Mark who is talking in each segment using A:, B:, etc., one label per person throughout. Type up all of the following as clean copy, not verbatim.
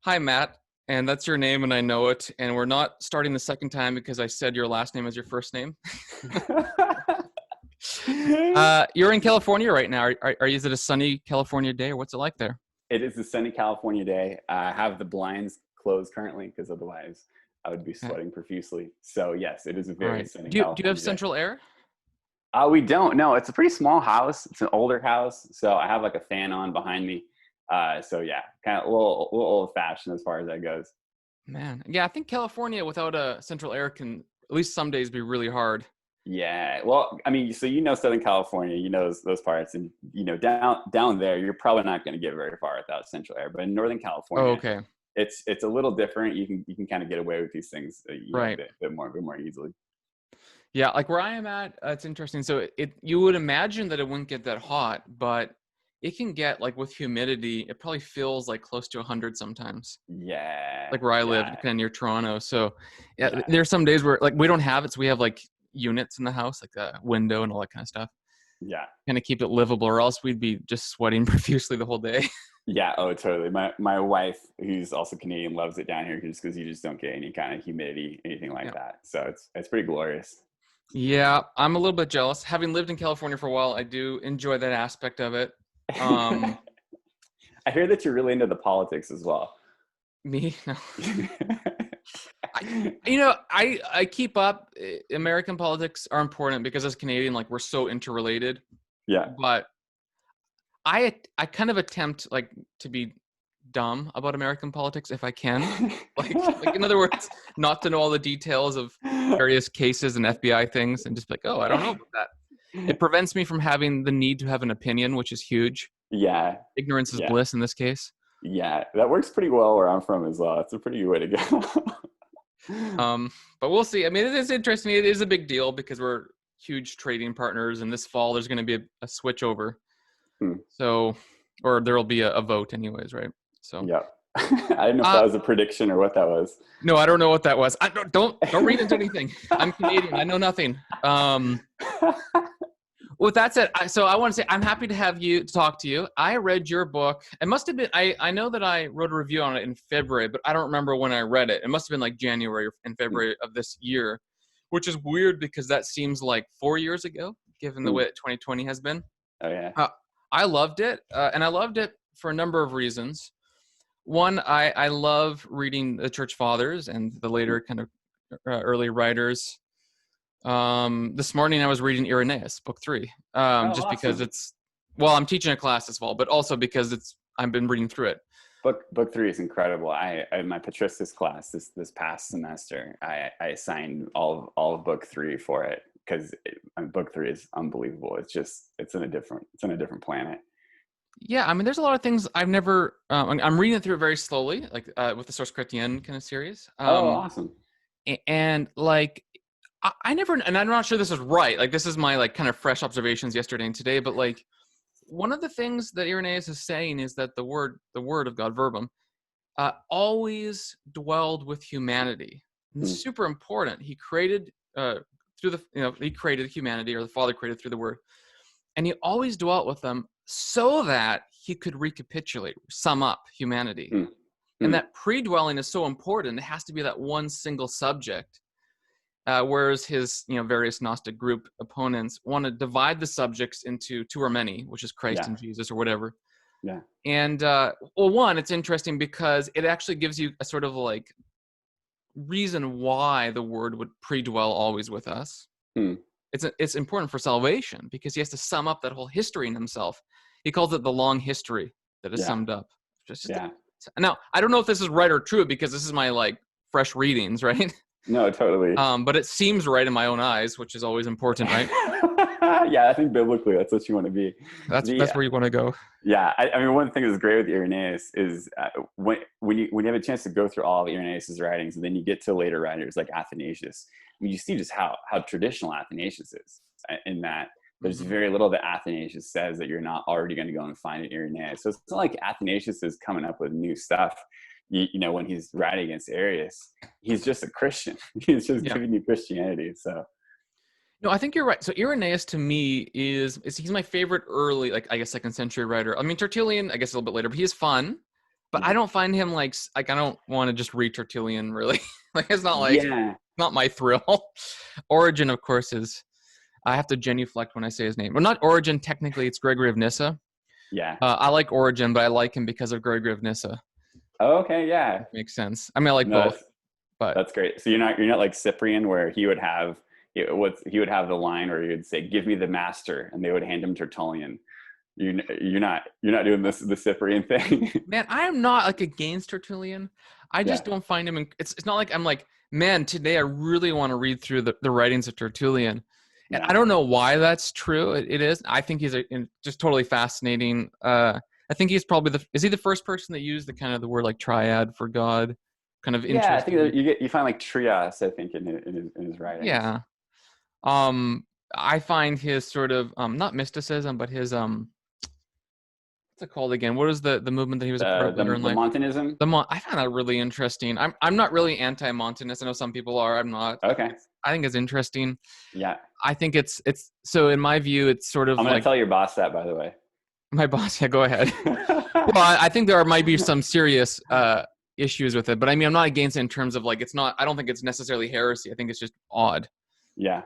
A: Hi, Matt. And that's your name, and I know it. And we're not starting the second time because I said your last name is your first name. You're in California right now. Is it a sunny California day, or what's it like there?
B: It is a sunny California day. I have the blinds closed currently because otherwise I would be
A: Okay.
B: sweating profusely. So yes, it is a
A: All
B: very
A: right.
B: sunny
A: Do you have
B: California day.
A: central air?
B: We don't. No, it's a pretty small house. It's an older house, so I have like a fan on behind me. So yeah, kind of a little old fashioned as far as that goes.
A: Man, yeah, I think California without a central air can at least some days be really hard.
B: Yeah. Well, I mean, so Southern California, those parts, and down there, you're probably not going to get very far without central air. But in Northern
A: Oh,
B: California,
A: okay.
B: it's a little different. You can kind of get away with these things, a
A: Right.
B: bit more easily.
A: Yeah, like where I am at, it's interesting. So you would imagine that it wouldn't get that hot, but it can get like with humidity, it probably feels like close to 100 sometimes.
B: Yeah.
A: Like where I live,
B: Yeah.
A: kind of near Toronto. So yeah,
B: Yeah.
A: there's some days where like we don't have it, so we have like units in the house, like a window and all that kind of stuff,
B: Yeah.
A: kind of keep it livable, or else we'd be just sweating profusely the whole day.
B: Yeah. Oh, totally. My wife, who's also Canadian, loves it down here just because you just don't get any kind of humidity, anything like
A: Yeah.
B: that. So it's pretty glorious.
A: Yeah, I'm a little bit jealous. Having lived in California for a while, I do enjoy that aspect of it. Um,
B: I hear that you're really into the politics as well.
A: Me, no. I keep up. American politics are important because as Canadian, like we're so interrelated.
B: Yeah.
A: But I kind of attempt like to be dumb about American politics if I can. Like in other words, not to know all the details of various cases and FBI things and just be like, oh, I don't know about that. It prevents me from having the need to have an opinion, which is huge.
B: Yeah.
A: Ignorance is
B: Yeah.
A: bliss in this case.
B: Yeah. That works pretty well where I'm from as well. It's a pretty good way to go.
A: But we'll see. I mean, it is interesting. It is a big deal because we're huge trading partners, and this fall there's going to be a switch over. So, or there will be a vote, anyways, right? So,
B: yeah. I didn't know if that was a prediction or what that was.
A: No, I don't know what that was. I don't read into anything. I'm Canadian. I know nothing. With that said, so I want to say I'm happy to have you to talk to you. I read your book. It must have been. I know that I wrote a review on it in February, but I don't remember when I read it. It must have been like January and February of this year, which is weird because that seems like 4 years ago, given the way that 2020 has been.
B: Oh yeah.
A: I loved it, and I loved it for a number of reasons. One, I love reading the church fathers and the later kind of early writers. This morning I was reading Irenaeus, book 3, just
B: awesome.
A: because I'm teaching a class this fall, but also because I've been reading through it.
B: Book 3 is incredible. I in my patristus class this past semester, I assigned all of book 3 for it because book 3 is unbelievable. It's in a different planet.
A: Yeah, I mean, there's a lot of things I've never. I'm reading it through very slowly, like with the Source Chrétien kind of series.
B: Awesome.
A: And like, I never, and I'm not sure this is right. Like, this is my like kind of fresh observations yesterday and today. But like, one of the things that Irenaeus is saying is that the word of God, verbum, always dwelled with humanity. And it's super important. He created he created humanity, or the Father created through the Word, and he always dwelt with them so that he could recapitulate, sum up humanity. And that pre-dwelling is so important. It has to be that one single subject. Whereas his various Gnostic group opponents want to divide the subjects into two or many, which is Christ and Jesus or whatever.
B: Yeah.
A: And one, it's interesting because it actually gives you a sort of like reason why the Word would pre-dwell always with us. It's important for salvation because he has to sum up that whole history in himself. He calls it the long history that is summed up. Now, I don't know if this is right or true because this is my like fresh readings, right?
B: No, totally.
A: But it seems right in my own eyes, which is always important, right?
B: Yeah, I think biblically that's what you want to be.
A: That's where you want to go.
B: Yeah, I mean, one thing that's great with Irenaeus is when you have a chance to go through all of Irenaeus's writings, and then you get to later writers like Athanasius, I mean, you see just how traditional Athanasius is in that there's very little that Athanasius says that you're not already going to go and find in Irenaeus. So it's not like Athanasius is coming up with new stuff. When he's writing against Arius, he's just a Christian. He's just giving you Christianity. So,
A: no, I think you're right. So Irenaeus to me he's my favorite early, like I guess 2nd century writer. I mean Tertullian, I guess a little bit later, but he is fun. but I don't find him like I don't want to just read Tertullian really. Like it's
B: Yeah.
A: not my thrill. Origin, of course, is I have to genuflect when I say his name. Well, not Origin technically; it's Gregory of Nyssa.
B: Yeah.
A: I like Origin, but I like him because of Gregory of Nyssa.
B: Okay. Yeah.
A: That makes sense. I mean, I like
B: No,
A: both, but
B: that's great. So you're not like Cyprian, where he would have the line where he would say, "Give me the master," and they would hand him Tertullian. You're not doing the Cyprian thing.
A: man, I am not like against Tertullian. I
B: Yeah.
A: just don't find him. It's not like I'm like, man, today I really want to read through the writings of Tertullian, and
B: Yeah.
A: I don't know why that's true. It is. I think he's just totally fascinating. I think he's probably is he the first person that used the kind of the word like triad for God, kind of
B: Yeah. I think
A: interesting.
B: that you find like trias, I think, in his writings.
A: Yeah. Um, I find his sort of not mysticism, but his what's it called again? What is the movement that he was a part
B: The
A: of later in
B: the
A: life?
B: Montanism.
A: I found that really interesting. I'm not really anti-Montanist. I know some people are. I'm not.
B: Okay.
A: I think it's interesting.
B: Yeah.
A: I think it's so in my view, it's sort of
B: I'm gonna
A: like
B: tell your boss that, by the way.
A: my boss. Yeah, go ahead. Well, I think there might be some serious issues with it, but I mean, I'm not against it in terms of like it's not. I don't think it's necessarily heresy. I think it's just odd.
B: Yeah.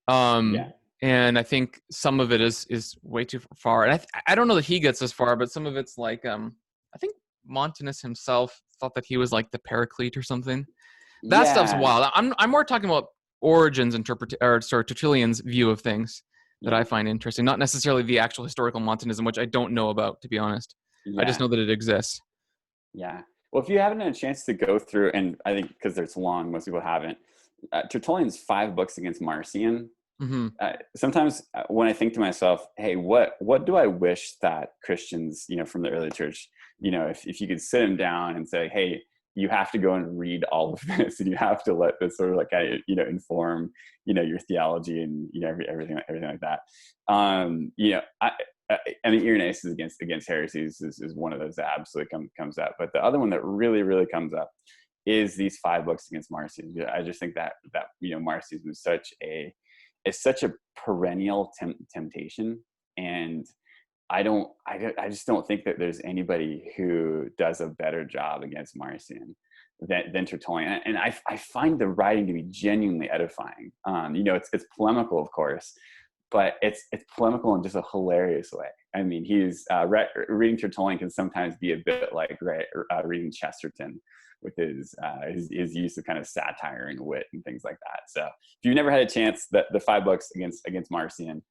B: Yeah.
A: Um, and I think some of it is way too far. And I don't know that he gets as far, but some of it's like I think Montanus himself thought that he was like the Paraclete or something. That stuff's
B: Yeah.
A: wild. I'm more talking about Origen's Tertullian's view of things that I
B: Yeah.
A: find interesting, not necessarily the actual historical Montanism, which I don't know about, to be honest. I just
B: Yeah.
A: know that it exists.
B: Yeah. Well, if you haven't had a chance to go through, and I think because it's long, most people haven't. Tertullian's 5 books against Marcion.
A: Hmm.
B: Sometimes when I think to myself, hey, what do I wish that Christians, from the early church, if you could sit them down and say, hey, you have to go and read all of this, and you have to let this sort of like, inform, your theology and, everything like that. I mean, Irenaeus is against heresies is one of those that absolutely comes up. But the other one that really, really comes up is these 5 books against Marcion. I just think that Marcionism is such a perennial temptation, and I just don't think that there's anybody who does a better job against Marcion than Tertullian. And I find the writing to be genuinely edifying. It's polemical, of course, but it's polemical in just a hilarious way. I mean, reading Tertullian can sometimes be a bit like reading Chesterton with his use of kind of satire and wit and things like that. So if you've never had a chance, the 5 books against Marcion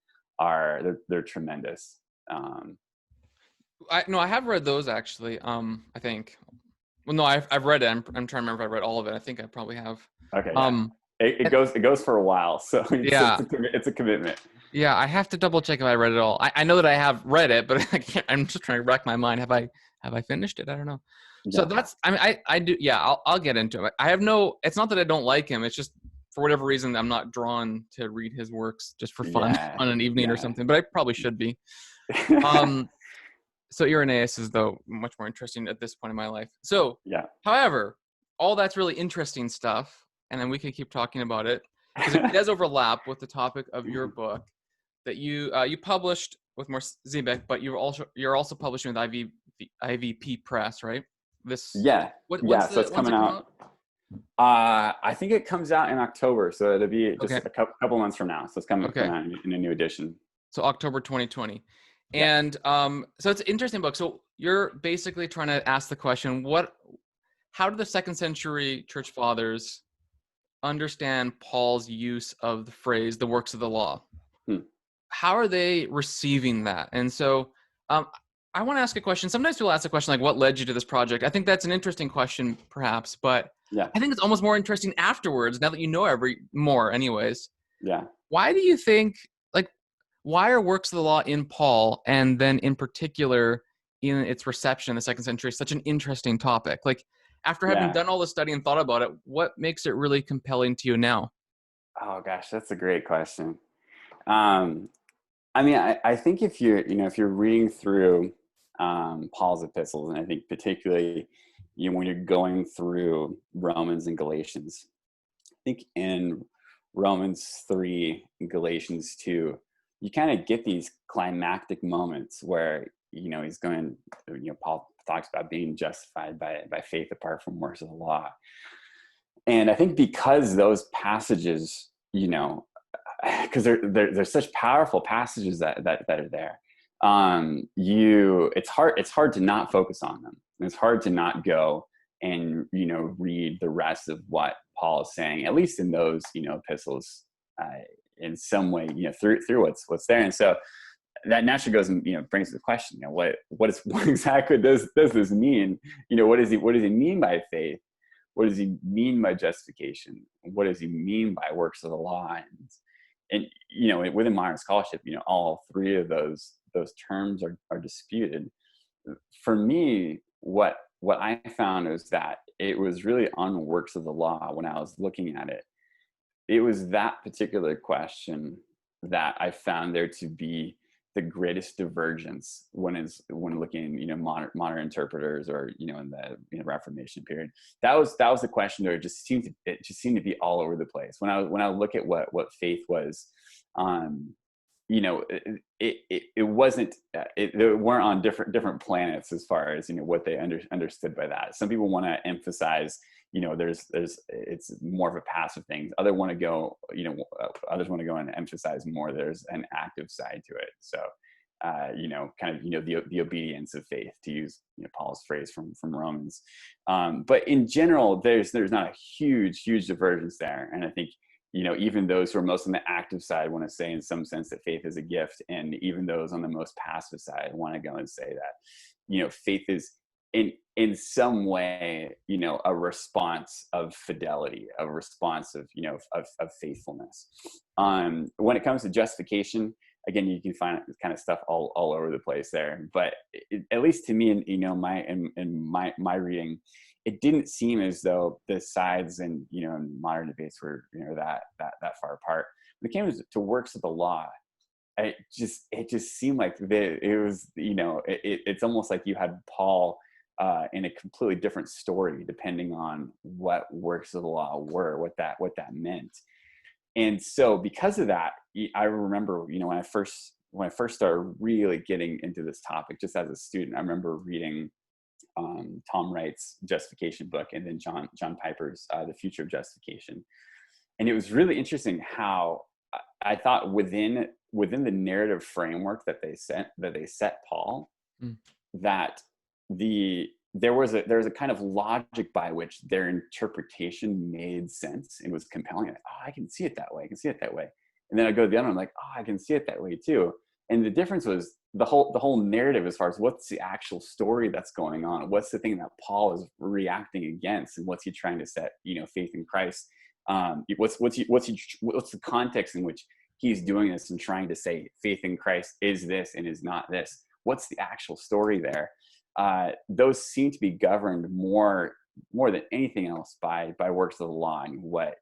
B: they're tremendous.
A: I have read those actually. I think. Well, no, I've read it. I'm trying to remember if I read all of it. I think I probably have.
B: Okay, yeah. It goes for a while, so
A: Yeah.
B: it's a commitment.
A: Yeah, I have to double check if I read it all. I know that I have read it, but I'm just trying to rack my mind. Have I finished it? I don't know. So
B: Yeah.
A: I mean, I do. Yeah, I'll get into it. I have no. It's not that I don't like him. It's just for whatever reason I'm not drawn to read his works just for fun
B: Yeah.
A: on an evening or
B: Yeah.
A: something. But I probably should be. So Irenaeus is though much more interesting at this point in my life. So,
B: Yeah.
A: however, all that's really interesting stuff, and then we can keep talking about it because it does overlap with the topic of your book that you published with more Zebek, but you're also publishing with IVP Press, right?
B: Yeah.
A: When's
B: So it's
A: when's it
B: coming
A: come
B: out. I think it comes out in October, so it'll be just a couple months from now. So it's coming out in a new edition.
A: So October 2020.
B: Yeah.
A: And so it's an interesting book. So you're basically trying to ask the question, how did the second century church fathers understand Paul's use of the phrase, the works of the law? How are they receiving that? And so I want to ask a question. Sometimes people ask the question, like, what led you to this project? I think that's an interesting question, perhaps, but
B: yeah.
A: I think it's almost more interesting afterwards, now that you know more anyways.
B: Yeah.
A: Why do you think, why are works of the law in Paul, and then in particular in its reception in the second century, such an interesting topic? Like, after having done all the study and thought about it, what makes it really compelling to you now?
B: Oh gosh, that's a great question. I mean, I think if you're reading through Paul's epistles, and I think particularly when you're going through Romans and Galatians, I think in Romans 3 and Galatians 2, you kind of get these climactic moments where he's going, Paul talks about being justified by faith apart from works of the law. And I think because those passages, you know, because they're such powerful passages that are there, it's hard to not focus on them. It's hard to not go and, you know, read the rest of what Paul is saying, at least in those, you know, epistles, in some way, you know, through what's there. And so that naturally goes and, you know, brings the question, you know, what exactly does this mean? You know, what does he mean by faith? What does he mean by justification? What does he mean by works of the law? And you know, within modern scholarship, you know, all three of those terms are disputed. For me, what I found is that it was really on works of the law when I was looking at it. It was that particular question that I found there to be the greatest divergence when looking, you know, modern interpreters, or, you know, in the, you know, Reformation period. That was the question where it just seemed to be all over the place. When I look at what faith was, you know, it wasn't, they weren't on different planets as far as, you know, what they understood by that. Some people want to emphasize, you know, it's more of a passive thing. Others want to go and emphasize more there's an active side to it. So, you know, kind of, you know, the obedience of faith, to use, you know, Paul's phrase from Romans. But in general, there's not a huge divergence there. And I think, you know, even those who are most on the active side want to say in some sense that faith is a gift. And even those on the most passive side want to go and say that, you know, faith is in some way, you know, a response of fidelity, a response of, you know, of faithfulness. When it comes to justification, again, you can find this kind of stuff all over the place there. But at least to me, you know, my reading, it didn't seem as though the sides in, you know, in modern debates were, you know, that far apart. When it came to works of the law, it just seemed like it was, you know, it's almost like you had Paul in a completely different story, depending on what works of the law were, what that meant. And so because of that, I remember, you know, when I first started really getting into this topic, just as a student, I remember reading Tom Wright's Justification book, and then John Piper's The Future of Justification. And it was really interesting how I thought within the narrative framework that they set Paul, that there was a kind of logic by which their interpretation made sense and was compelling. Like, oh, I can see it that way. I can see it that way. And then I go to the other one, I'm like, oh, I can see it that way too. And the difference was the whole narrative, as far as what's the actual story that's going on, what's the thing that Paul is reacting against, and what's he trying to set, you know, faith in Christ. What's the context in which he's doing this and trying to say faith in Christ is this and is not this. What's the actual story there? Those seem to be governed more than anything else by works of the law, and what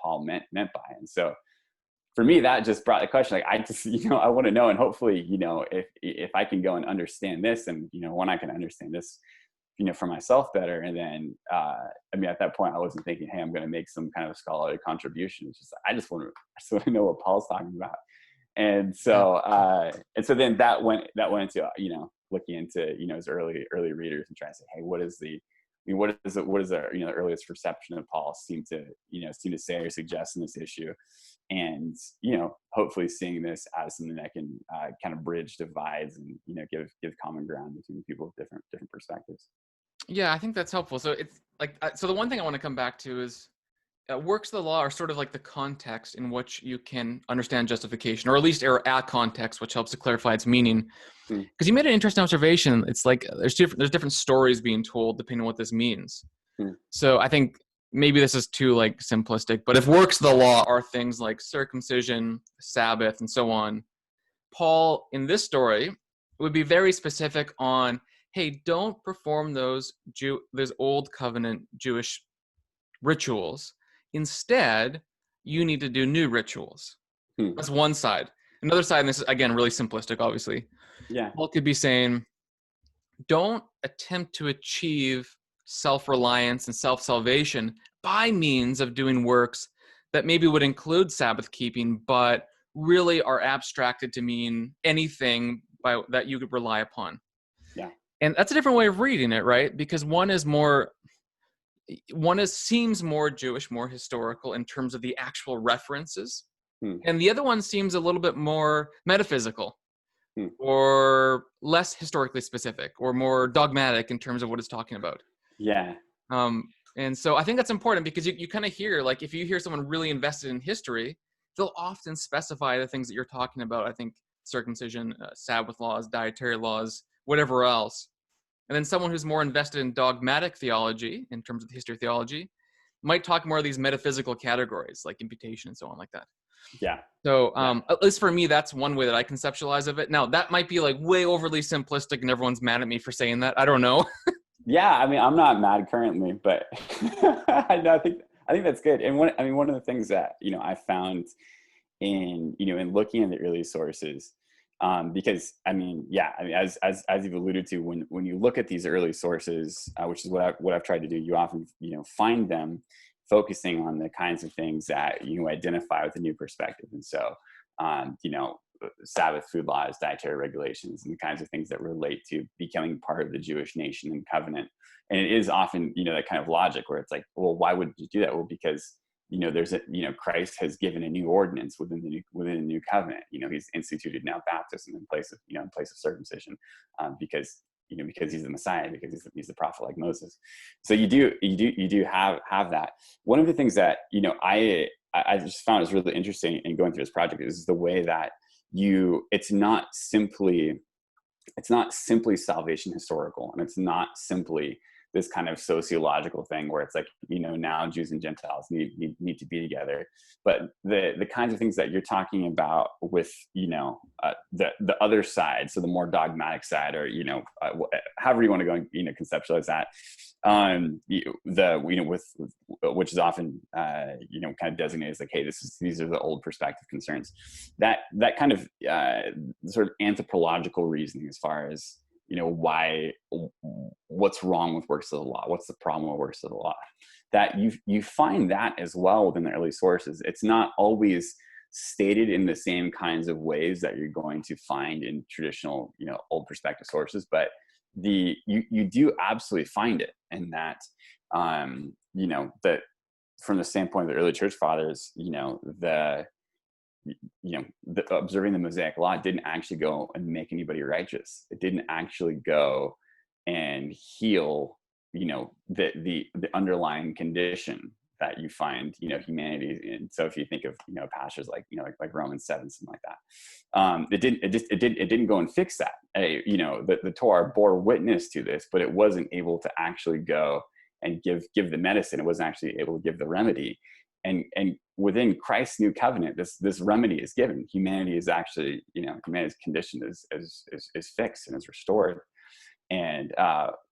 B: Paul meant by it. And so for me, that just brought the question, like, I just, you know, I want to know, and hopefully, you know, if I can go and understand this, and, you know, when I can understand this, you know, for myself better. And then, I mean, at that point, I wasn't thinking, hey, I'm going to make some kind of scholarly contribution. It's just, I just want to know what Paul's talking about. And so then that went into, you know, looking into, you know, his early readers and trying to say, hey, what is the you know, what is the, you know, the earliest reception of Paul seem to say or suggest in this issue, and, you know, hopefully seeing this as something that can kind of bridge divides and, you know, give common ground between people with different perspectives.
A: Yeah, I think that's helpful. So it's like, so the one thing I want to come back to is works of the law are sort of like the context in which you can understand justification, or at least a context, which helps to clarify its meaning. Because you made an interesting observation. It's like there's different stories being told depending on what this means. So I think maybe this is too like simplistic, but if works of the law are things like circumcision, Sabbath, and so on, Paul in this story would be very specific on, hey, don't perform those old covenant Jewish rituals. Instead, you need to do new rituals. That's one side. Another side, and this is, again, really simplistic, obviously.
B: Yeah.
A: Paul could be saying, don't attempt to achieve self-reliance and self-salvation by means of doing works that maybe would include Sabbath keeping, but really are abstracted to mean anything that you could rely upon.
B: Yeah.
A: And that's a different way of reading it, right? Because seems more Jewish, more historical in terms of the actual references.
B: Hmm.
A: And the other one seems a little bit more metaphysical
B: Hmm.
A: or less historically specific or more dogmatic in terms of what it's talking about.
B: Yeah.
A: And so I think that's important because you kind of hear, like, if you hear someone really invested in history, they'll often specify the things that you're talking about. I think circumcision, Sabbath laws, dietary laws, whatever else. And then someone who's more invested in dogmatic theology, in terms of the history of theology, might talk more of these metaphysical categories like imputation and so on like that.
B: Yeah.
A: So
B: Yeah.
A: at least for me, that's one way that I conceptualize of it. Now, that might be like way overly simplistic and everyone's mad at me for saying that. I don't know.
B: Yeah, I mean, I'm not mad currently, but I think that's good. And one of the things that I found in looking at the early sources, because as you've alluded to, when you look at these early sources, which is what I've tried to do, you often find them focusing on the kinds of things that you identify with a new perspective, and so Sabbath food laws, dietary regulations, and the kinds of things that relate to becoming part of the Jewish nation and covenant. And it is often, that kind of logic where it's like, well, why would you do that? Well, because, there's Christ has given a new ordinance within a new covenant. He's instituted now baptism in place of circumcision, because he's the Messiah, because he's the prophet like Moses. So you do have that. One of the things that, I just found is really interesting in going through this project is the way that it's not simply salvation historical, and it's not simply this kind of sociological thing where it's like, now Jews and Gentiles need to be together. But the kinds of things that you're talking about with, the other side, so the more dogmatic side, or, however you want to go and, conceptualize that, which is often, kind of designated as like, hey, these are the old perspective concerns, that kind of sort of anthropological reasoning as far as, what's wrong with works of the law, what's the problem with works of the law, that you find that as well within the early sources. It's not always stated in the same kinds of ways that you're going to find in traditional, old perspective sources, but you do absolutely find it. And that, that from the standpoint of the early church fathers, observing the Mosaic law didn't actually go and make anybody righteous. It didn't actually go and heal, the underlying condition that you find, humanity in. So if you think of, passages like, like Romans 7, something like that, it didn't go and fix that. The Torah bore witness to this, but it wasn't able to actually go and give the medicine. It wasn't actually able to give the remedy. And within Christ's new covenant, this remedy is given. Humanity is actually, humanity's condition is fixed and is restored. And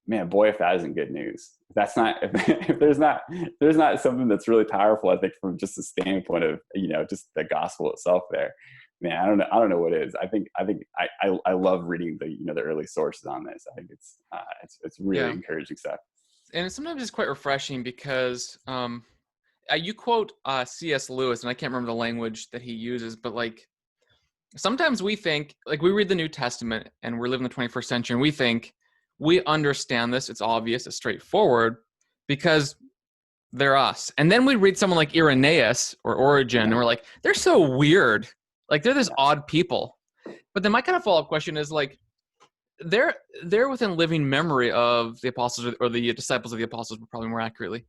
B: man, boy, if that isn't good news. If that's not, if there's not something that's really powerful, I think, from just the standpoint of, just the gospel itself there, man, I don't know what is. I love reading the early sources on this. I think it's really encouraging stuff.
A: And sometimes it's quite refreshing because, you quote C.S. Lewis, and I can't remember the language that he uses, but like sometimes we think, like, we read the New Testament and we're living in the 21st century and we think we understand this, it's obvious, it's straightforward because they're us. And then we read someone like Irenaeus or Origen and we're like, they're so weird. Like, they're this odd people. But then my kind of follow-up question is like, they're within living memory of the apostles, or the disciples of the apostles, probably more accurately.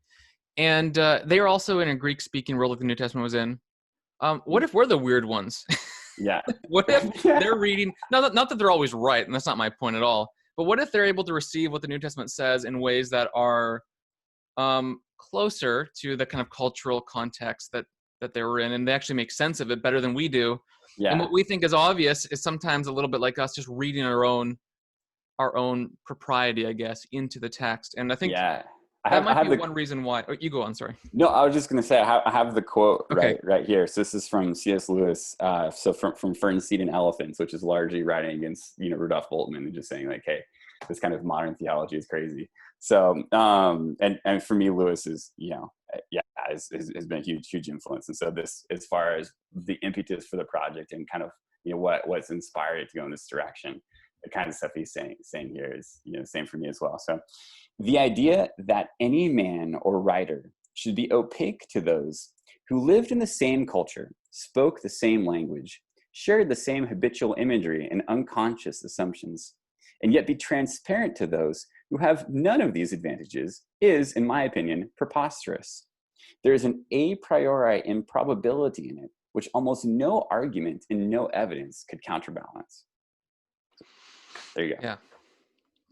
A: And they are also in a Greek-speaking world like the New Testament was in. What if we're the weird ones?
B: Yeah.
A: What if they're reading, not that they're always right, and that's not my point at all, but what if they're able to receive what the New Testament says in ways that are closer to the kind of cultural context that they were in, and they actually make sense of it better than we do?
B: Yeah.
A: And what we think is obvious is sometimes a little bit like us just reading our own propriety, I guess, into the text. And I think that might be one reason why. Oh, you go on, sorry.
B: No, I was just going to say, I have the quote
A: Okay.
B: right here. So this is from C.S. Lewis. So from Fern, Seed, and Elephants, which is largely writing against, Rudolph Bultmann, and just saying like, hey, this kind of modern theology is crazy. So, and for me, Lewis is, has been a huge influence. And so this, as far as the impetus for the project and kind of, what's inspired it to go in this direction, the kind of stuff he's saying here is, the same for me as well. So the idea that any man or writer should be opaque to those who lived in the same culture, spoke the same language, shared the same habitual imagery and unconscious assumptions, and yet be transparent to those who have none of these advantages is, in my opinion, preposterous. There is an a priori improbability in it, which almost no argument and no evidence could counterbalance. There you go.
A: Yeah.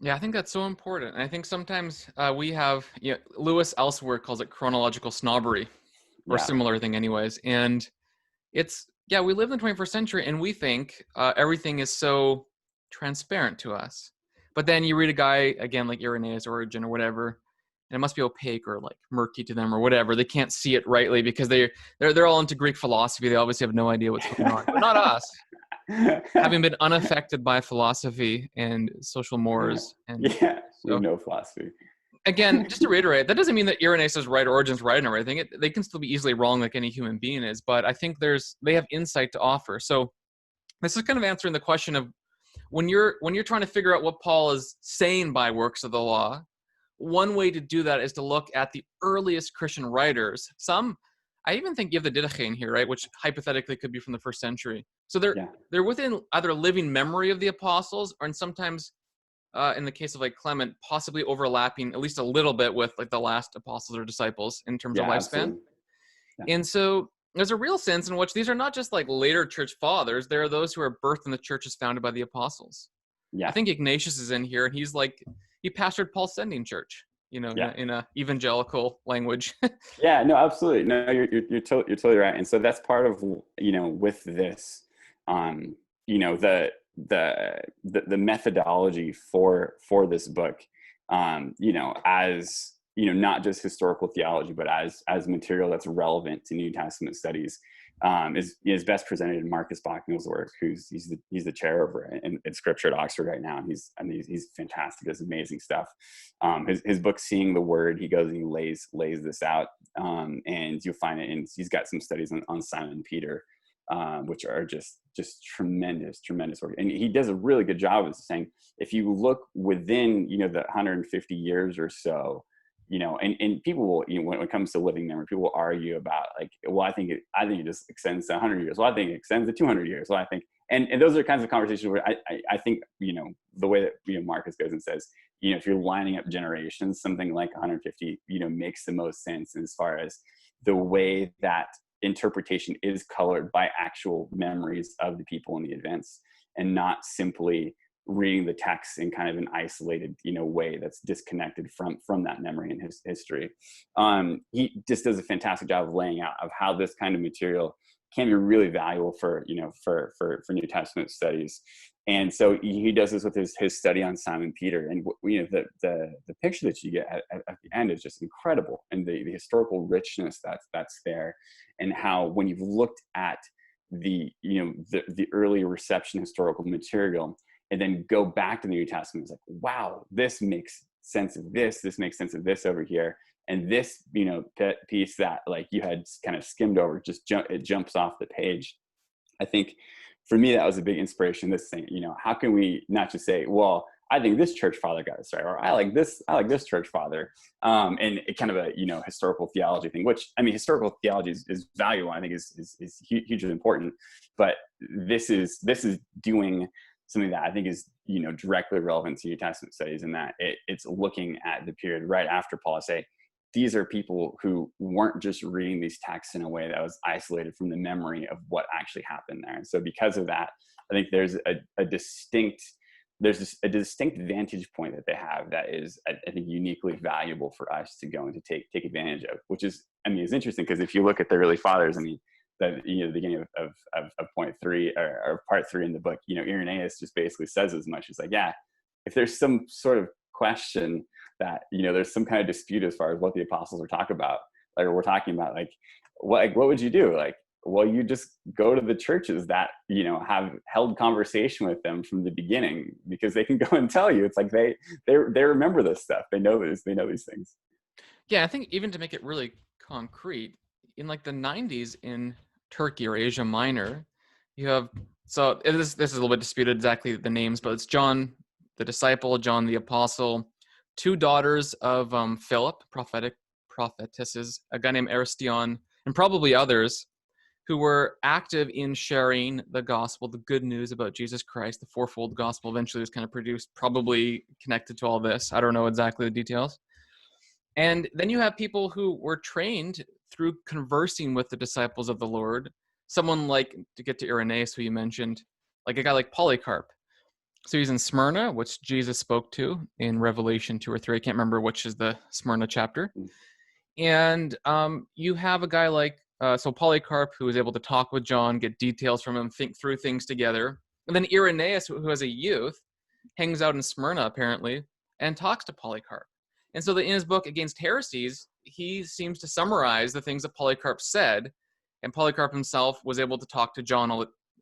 A: Yeah, I think that's so important. And I think sometimes we have, Lewis elsewhere calls it chronological snobbery, or similar thing anyways. And it's, we live in the 21st century and we think everything is so transparent to us. But then you read a guy, again, like Irenaeus, Origen, or whatever, and it must be opaque or like murky to them or whatever. They can't see it rightly because they're all into Greek philosophy. They obviously have no idea what's going on, but not us. Having been unaffected by philosophy and social mores. And
B: we have no philosophy.
A: Again, just to reiterate, that doesn't mean that Irenaeus is right or Origen's right and everything. They can still be easily wrong like any human being is, but I think they have insight to offer. So this is kind of answering the question of when you're trying to figure out what Paul is saying by works of the law, one way to do that is to look at the earliest Christian writers. I even think you have the Didache here, right, which hypothetically could be from the first century. So they're within either living memory of the apostles, or sometimes, in the case of like Clement, possibly overlapping at least a little bit with like the last apostles or disciples in terms of lifespan. Yeah. And so there's a real sense in which these are not just like later church fathers. There are those who are birthed in the churches founded by the apostles. Yeah. I think Ignatius is in here, and he pastored Paul's sending church, in a evangelical language.
B: Yeah, no, absolutely. No, you're totally right. And so that's part of, with this, the methodology for this book, as, not just historical theology, but as material that's relevant to New Testament studies, is best presented in Marcus Bocknell's work, he's the chair over in Scripture at Oxford right now, and he's fantastic. Does amazing stuff. His book Seeing the Word, he goes and he lays this out, and you'll find it. And he's got some studies on Simon Peter, which are just tremendous work. And he does a really good job of saying, if you look within, the 150 years or so, and people will, when it comes to living memory, people will argue about like, well, I think it just extends to 100 years. Well, I think it extends to 200 years. Well, I think, and those are the kinds of conversations where I think, the way that, Marcus goes and says, if you're lining up generations, something like 150, makes the most sense as far as the way that interpretation is colored by actual memories of the people in the events, and not simply reading the text in kind of an isolated, way that's disconnected from that memory and his history. He just does a fantastic job of laying out of how this kind of material can be really valuable for New Testament studies. And so he does this with his study on Simon Peter, and the picture that you get at the end is just incredible, and the historical richness that's there, and how when you've looked at the early reception historical material, and then go back to the New Testament, it's like, wow, this makes sense of this makes sense of this over here, and this piece that like you had kind of skimmed over, it jumps off the page. I think for me that was a big inspiration. This thing, how can we not just say, well, I think this church father got it right, or I like this church father, and it kind of a historical theology thing, which I mean historical theology is valuable. I think is hugely important, but this is doing something that I think is directly relevant to New Testament studies, in that it's looking at the period right after Paul. Say these are people who weren't just reading these texts in a way that was isolated from the memory of what actually happened there. And so because of that, I think there's a distinct vantage point that they have that is, I think, uniquely valuable for us to go and to take advantage of, which is, is interesting, because if you look at the early fathers, the beginning of point 3 or part 3 in the book, Irenaeus just basically says as much. It's like, yeah, if there's some sort of question that, there's some kind of dispute as far as what the apostles are talking about, we're talking about, what would you do? Well, you just go to the churches that, have held conversation with them from the beginning, because they can go and tell you. It's like they remember this stuff. They know these things.
A: Yeah, I think even to make it really concrete, in like the 90s in Turkey or Asia Minor, you have So this is a little bit disputed exactly the names, but it's John the disciple, John the apostle, two daughters of Philip, prophetesses, a guy named Aristion, and probably others who were active in sharing the gospel, the good news about Jesus Christ. The fourfold gospel eventually was kind of produced, probably connected to all this. I don't know exactly the details. And then you have people who were trained through conversing with the disciples of the Lord. Someone like, to get to Irenaeus, who you mentioned, like a guy like Polycarp. So he's in Smyrna, which Jesus spoke to in Revelation 2 or 3. I can't remember which is the Smyrna chapter. And you have a guy like, so Polycarp, who is able to talk with John, get details from him, think through things together. And then Irenaeus, who as a youth, hangs out in Smyrna, apparently, and talks to Polycarp. And so in his book, Against Heresies, he seems to summarize the things that Polycarp said. And Polycarp himself was able to talk to John,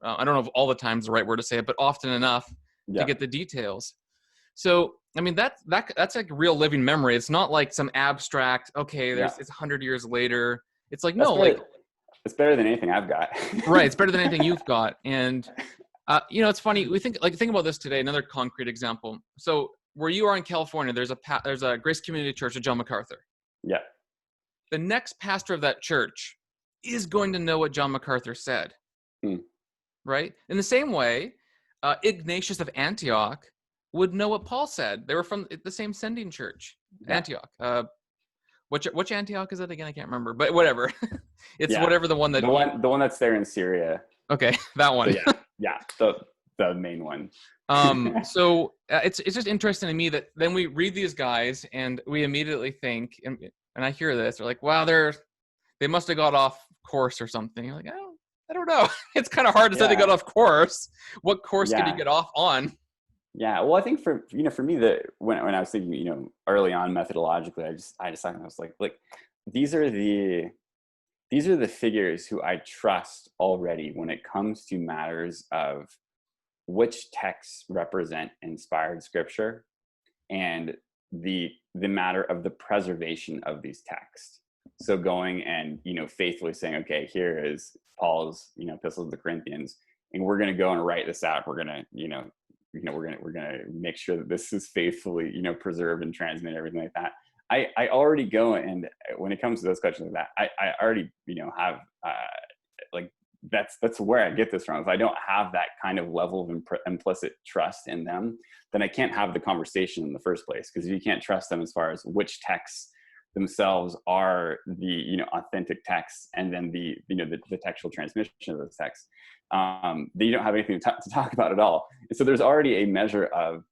A: I don't know if all the time is the right word to say it, but often enough to get the details. So, I mean, that's like real living memory. It's not like some abstract, okay, it's 100 years later. It's like,
B: it's better than anything I've got.
A: Right. It's better than anything you've got. And, it's funny. We think about this today, another concrete example. So where you are in California, there's a Grace Community Church of John MacArthur.
B: Yeah.
A: The next pastor of that church is going to know what John MacArthur said. Right. In the same way, Ignatius of Antioch would know what Paul said. They were from the same sending church, Antioch. Which Antioch is it again? I can't remember, but whatever. It's whatever the one that
B: the one that's there in Syria.
A: Okay, that one.
B: So the main one.
A: So it's just interesting to me that then we read these guys and we immediately think, and I hear this, they're like, wow, they must have got off course or something. You're like, I don't know. It's kind of hard to say they got off course. What course did he get off on?
B: Yeah, well, I think for me, when I was thinking, early on methodologically, I just thought, I was like these are the figures who I trust already when it comes to matters of which texts represent inspired scripture and the matter of the preservation of these texts. So going and, faithfully saying, okay, here is Paul's, epistle to the Corinthians, and we're going to go and write this out. We're going to, we're going to make sure that this is faithfully, preserved and transmitted, everything like that. I already go, and when it comes to those questions like that, I already, have, that's where I get this from. If I don't have that kind of level of implicit trust in them, then I can't have the conversation in the first place. Because if you can't trust them as far as which texts themselves are the, authentic texts, and then the textual transmission of those texts, then you don't have anything to talk about at all. And so there's already a measure of,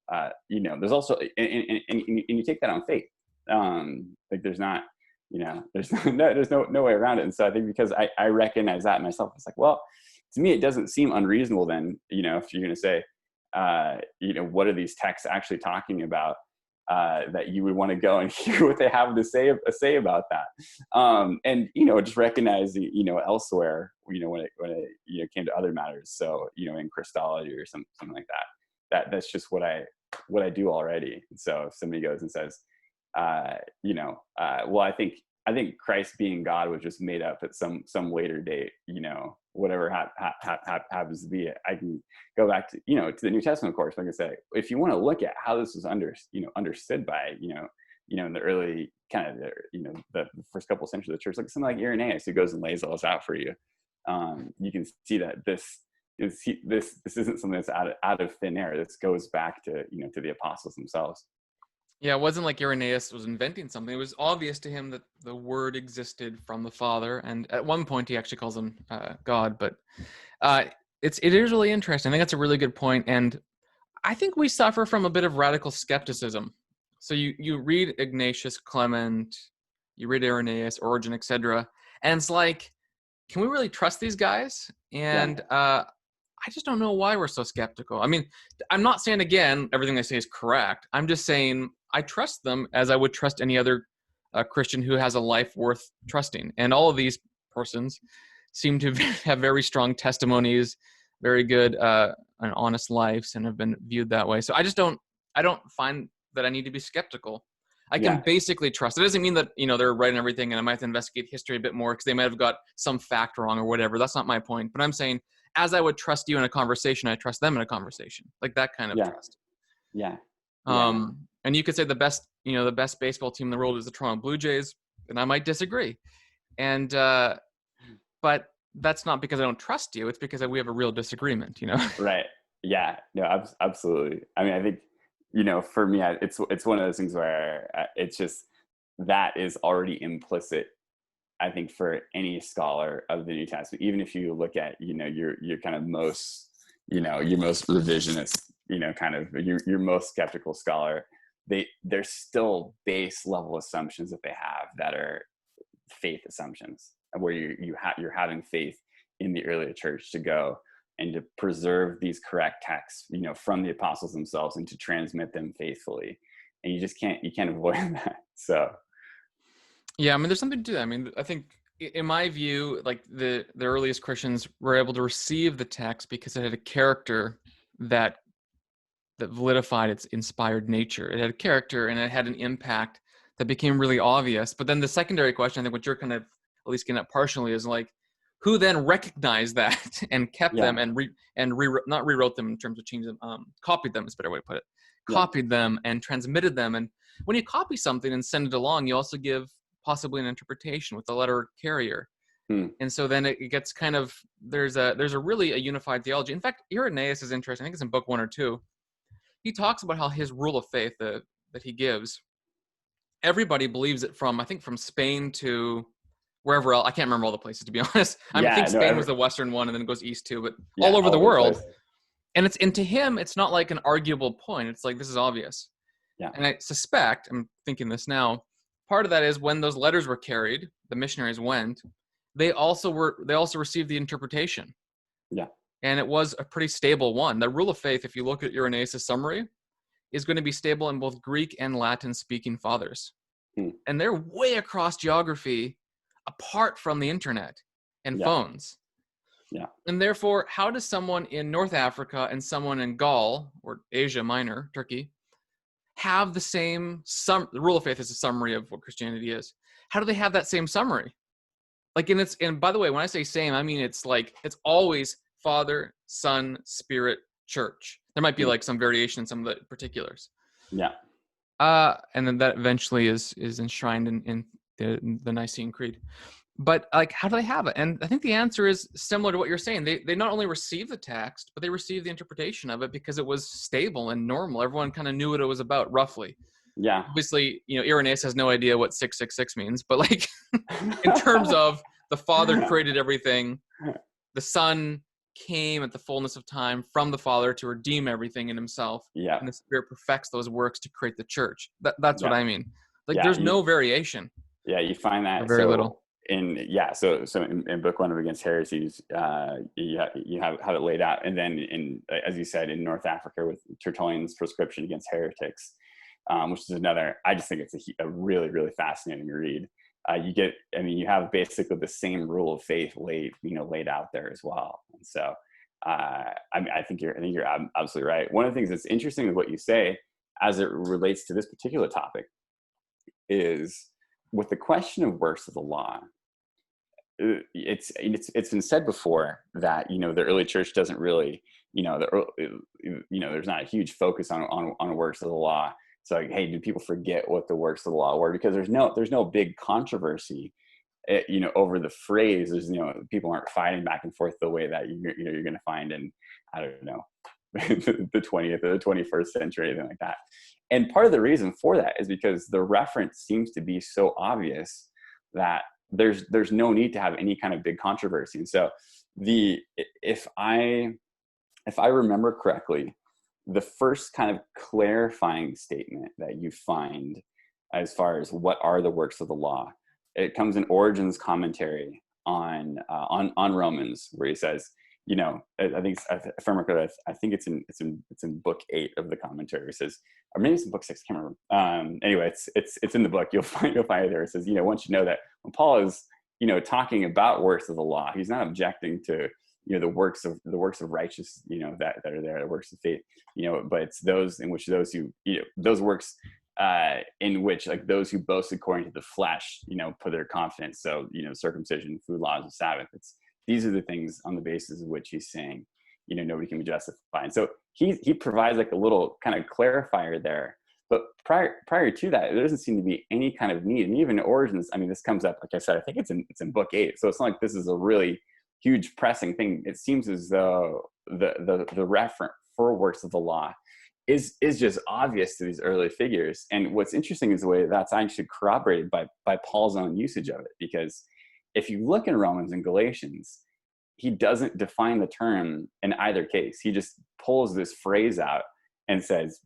B: there's also, and you take that on faith. There's not, there's no way around it. And so I think because I recognize that myself, it's like, well, to me, it doesn't seem unreasonable then, if you're going to say, what are these texts actually talking about, that you would want to go and hear what they have to say about that. And, just recognize, elsewhere, when it came to other matters. So, in Christology or something like that's just what I do already. And so if somebody goes and says, well, I think Christ being God was just made up at some later date, whatever happens to be, I can go back to, to the New Testament, of course. Like I say, if you want to look at how this was understood by, in the early kind of, the first couple of centuries of the church, like something like Irenaeus, who goes and lays all this out for you. You can see that this isn't something that's out of thin air. This goes back to, to the apostles themselves.
A: Yeah, it wasn't like Irenaeus was inventing something. It was obvious to him that the Word existed from the Father, and at one point he actually calls him God. But it is really interesting. I think that's a really good point, and I think we suffer from a bit of radical skepticism. So you read Ignatius, Clement, you read Irenaeus, Origen, etc., and it's like, can we really trust these guys? And I just don't know why we're so skeptical. I mean, I'm not saying, again, everything they say is correct. I'm just saying I trust them as I would trust any other Christian who has a life worth trusting. And all of these persons seem to have very strong testimonies, very good and honest lives, and have been viewed that way. So I don't find that I need to be skeptical. I can basically trust. It doesn't mean that, they're right and everything, and I might have to investigate history a bit more because they might have got some fact wrong or whatever. That's not my point. But I'm saying, as I would trust you in a conversation, I trust them in a conversation, like that kind of
B: Yeah.
A: trust.
B: Yeah. Yeah.
A: And you could say the best baseball team in the world is the Toronto Blue Jays, and I might disagree. And but that's not because I don't trust you. It's because we have a real disagreement,
B: Right. Yeah. No, absolutely. I mean, I think, for me, it's one of those things where it's just, that is already implicit, I think, for any scholar of the New Testament. Even if you look at, your kind of most, your most revisionist, kind of your most skeptical scholar, there's still base level assumptions that they have that are faith assumptions, where you're having faith in the earlier church to go and to preserve these correct texts, from the apostles themselves, and to transmit them faithfully. And you can't avoid that. So
A: yeah, I mean, there's something to that. I mean, I think in my view, like the earliest Christians were able to receive the text because it had a character that validified its inspired nature. It had a character and it had an impact that became really obvious. But then the secondary question, I think what you're kind of at least getting at partially, is like, who then recognized that and kept
B: yeah.
A: them and not rewrote them in terms of changing them, copied them is a better way to put it.
B: Yeah.
A: Copied them and transmitted them. And when you copy something and send it along, you also give possibly an interpretation with the letter carrier. And so then it gets kind of, there's a really a unified theology. In fact, Irenaeus is interesting. I think it's in book 1 or 2. He talks about how his rule of faith that he gives, everybody believes it from Spain to wherever else. I can't remember all the places, to be honest. I think Spain was the Western one, and then it goes east too, but all over the world. And to him, it's not like an arguable point. It's like, this is obvious.
B: Yeah.
A: And I suspect, I'm thinking this now, part of that is when those letters were carried, the missionaries went, they also received the interpretation.
B: Yeah.
A: And it was a pretty stable one. The rule of faith, if you look at Irenaeus' summary, is going to be stable in both Greek and Latin speaking fathers. And they're way across geography apart from the internet and phones.
B: Yeah.
A: And therefore, how does someone in North Africa and someone in Gaul or Asia Minor, Turkey, have the same the rule of faith is a summary of what Christianity is. How do they have that same summary? Like, and by the way, when I say same, I mean, it's like, it's always Father, Son, Spirit, Church. There might be like some variation in some of the particulars.
B: Yeah.
A: And then that eventually is enshrined in the Nicene Creed. But like, how do they have it? And I think the answer is similar to what you're saying. They not only receive the text, but they receive the interpretation of it because it was stable and normal. Everyone kind of knew what it was about, roughly.
B: Yeah.
A: Obviously, Irenaeus has no idea what 666 means, but like, in terms of the Father created everything, the Son came at the fullness of time from the Father to redeem everything in himself.
B: Yeah.
A: And the Spirit perfects those works to create the church. That's what I mean. Like, there's no variation.
B: Yeah, you find that
A: very little.
B: So in book 1 of Against Heresies, you have it laid out, and then as you said, in North Africa with Tertullian's prescription against heretics, which is another. I just think it's a really, really fascinating read. You have basically the same rule of faith laid out there as well. And so, I think you're absolutely right. One of the things that's interesting with what you say, as it relates to this particular topic, is with the question of works of the law. It's been said before that the early church doesn't really there's not a huge focus on works of the law. So like, hey, do people forget what the works of the law were? Because there's no big controversy over the phrase. There's people aren't fighting back and forth the way that you're going to find in, I don't know, the 20th or the 21st century, anything like that. And part of the reason for that is because the reference seems to be so obvious that there's no need to have any kind of big controversy. And so if I remember correctly, the first kind of clarifying statement that you find as far as what are the works of the law, it comes in Origen's commentary on Romans, where he says, I think if I remember, I think it's in book 8 of the commentary. It says, or maybe it's in book 6. I can't remember. Anyway, it's in the book. You'll find it there. It says, once you know that when Paul is talking about works of the law, he's not objecting to the works of righteous that are there, the works of faith, but it's those in which those who those works in which, like, those who boast according to the flesh put their confidence. So circumcision, food laws, and Sabbath. these are the things on the basis of which he's saying, nobody can be justified. And so he provides like a little kind of clarifier there. But prior to that, there doesn't seem to be any kind of need. And even Origins, I mean, this comes up, like I said, I think it's in book 8. So it's not like this is a really huge pressing thing. It seems as though the reference for works of the law is just obvious to these early figures. And what's interesting is the way that's actually corroborated by Paul's own usage of it. Because if you look in Romans and Galatians, he doesn't define the term in either case. He just pulls this phrase out and says,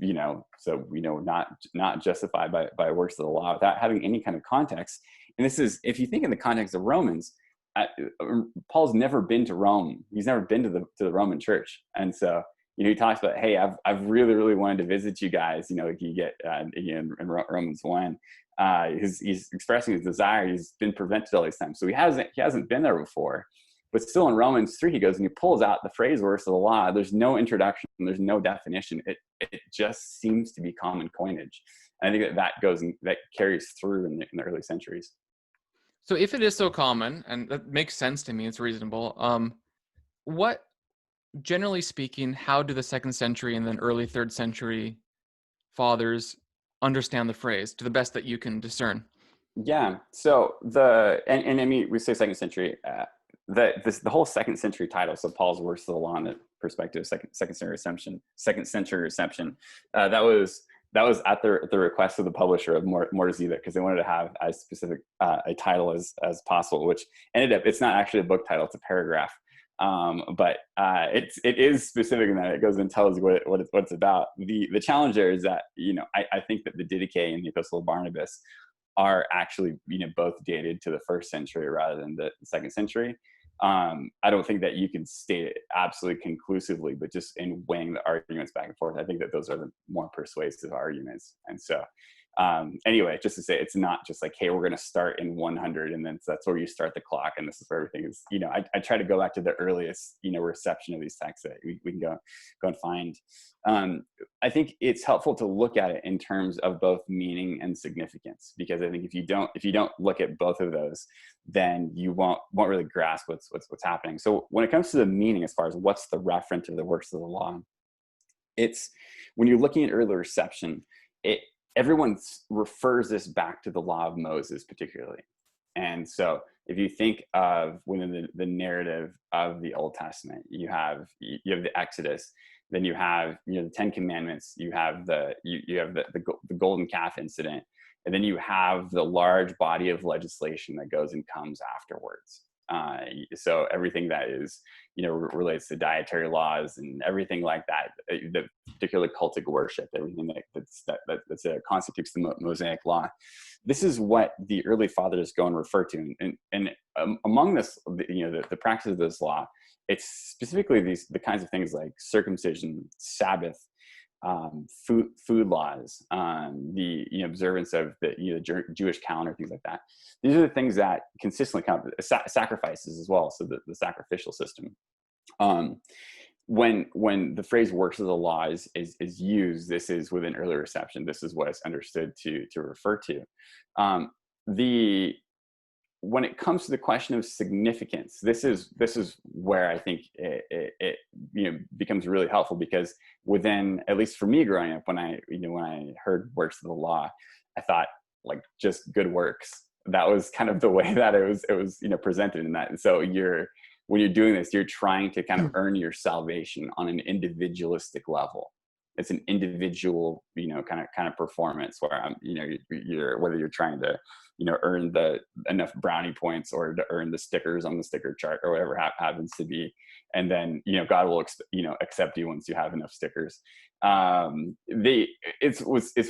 B: so not justified by works of the law, without having any kind of context. And this is, if you think in the context of Romans, Paul's never been to Rome. He's never been to the Roman church. And so, he talks about, hey, I've really, really wanted to visit you guys. Like you get in Romans 1, he's expressing his desire. He's been prevented all these times. So he hasn't been there before. But still in Romans 3, he goes and he pulls out the phrase works of the law. There's no introduction. There's no definition. It just seems to be common coinage. And I think that carries through in the early centuries.
A: So if it is so common, and that makes sense to me, it's reasonable. What, generally speaking, how do the 2nd century and then early 3rd century fathers understand the phrase to the best that you can discern?
B: Yeah. So and I mean, we say 2nd century, the whole 2nd century title, so Paul's works of the law in the perspective of second century reception, that was at the request of the publisher of Morzida, because they wanted to have as specific a title as possible, which ended up, it's not actually a book title, it's a paragraph, but it is specific in that it goes and tells you what it's about. The challenge there is that I think that the Didache and the Epistle of Barnabas are actually both dated to the 1st century rather than the 2nd century. I don't think that you can state it absolutely conclusively, but just in weighing the arguments back and forth, I think that those are the more persuasive arguments. And so anyway, just to say, it's not just like, hey, we're going to start in 100 and then that's where you start the clock and this is where everything is. I try to go back to the earliest reception of these texts that we can go and find. I think it's helpful to look at it in terms of both meaning and significance, because I think if you don't look at both of those, then you won't really grasp what's happening. So when it comes to the meaning, as far as what's the referent of the works of the law, it's when you're looking at early reception, everyone refers this back to the law of Moses particularly. And so if you think of within the narrative of the Old Testament, you have the Exodus, then you have the 10 Commandments, you have the golden calf incident, and then you have the large body of legislation that goes and comes afterwards. So everything that is relates to dietary laws and everything like that, the particularly cultic worship, everything that constitutes the Mosaic law. This is what the early fathers go and refer to, and among this, the practice of this law, it's specifically the kinds of things like circumcision, Sabbath, food laws, the observance of the Jewish calendar, things like that. These are the things that consistently come up. Sacrifices as well, so the sacrificial system. When the phrase "works of the law" is used, this is within early reception. This is what it's understood to refer to. When it comes to the question of significance, this is where I think it becomes really helpful, because within, at least for me growing up, when I heard works of the law, I thought like just good works. That was kind of the way that it was presented in that. And so when you're doing this, you're trying to kind of earn your salvation on an individualistic level. It's an individual, kind of performance where you're whether you're trying to, earn enough brownie points or to earn the stickers on the sticker chart or whatever happens to be, and then God will accept you once you have enough stickers. It's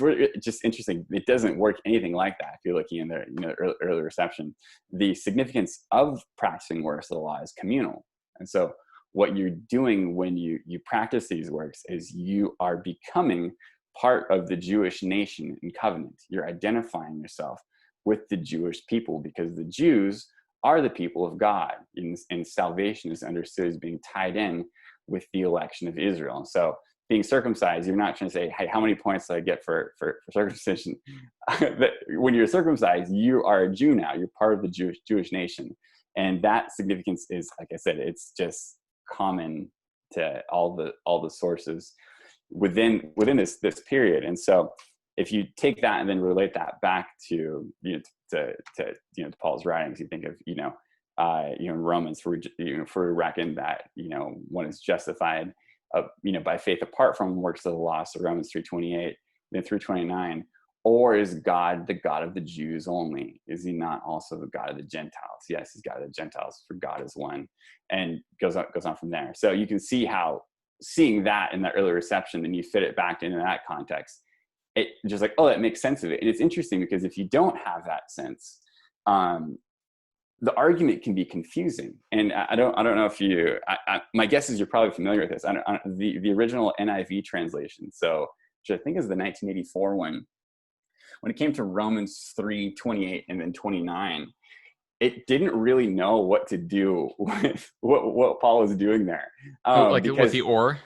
B: really just interesting. It doesn't work anything like that. If you're looking in the early reception, the significance of practicing works of the law is communal, and so what you're doing when you practice these works is you are becoming part of the Jewish nation in covenant. You're identifying yourself with the Jewish people, because the Jews are the people of God, and salvation is understood as being tied in with the election of Israel. So being circumcised, you're not trying to say, hey, how many points do I get for circumcision? When you're circumcised, you are a Jew now. You're part of the Jewish nation. And that significance is, like I said, it's just common to all the sources within this period. And so if you take that and then relate that back to to Paul's writings, you think of in Romans, for we reckon that one is justified by faith apart from works of the law, so Romans 3:28, then 3:29. Or is God the God of the Jews only? Is he not also the God of the Gentiles? Yes, he's God of the Gentiles, for God is one. And goes on from there. So you can see how, seeing that in that early reception, then you fit it back into that context. It just like, oh, that makes sense of it. And it's interesting because if you don't have that sense, the argument can be confusing. And I don't know if you, my guess is you're probably familiar with this. The original NIV translation, so which I think is the 1984 one, when it came to Romans 3:28 and then 29, it didn't really know what to do with what Paul was doing there.
A: With the or?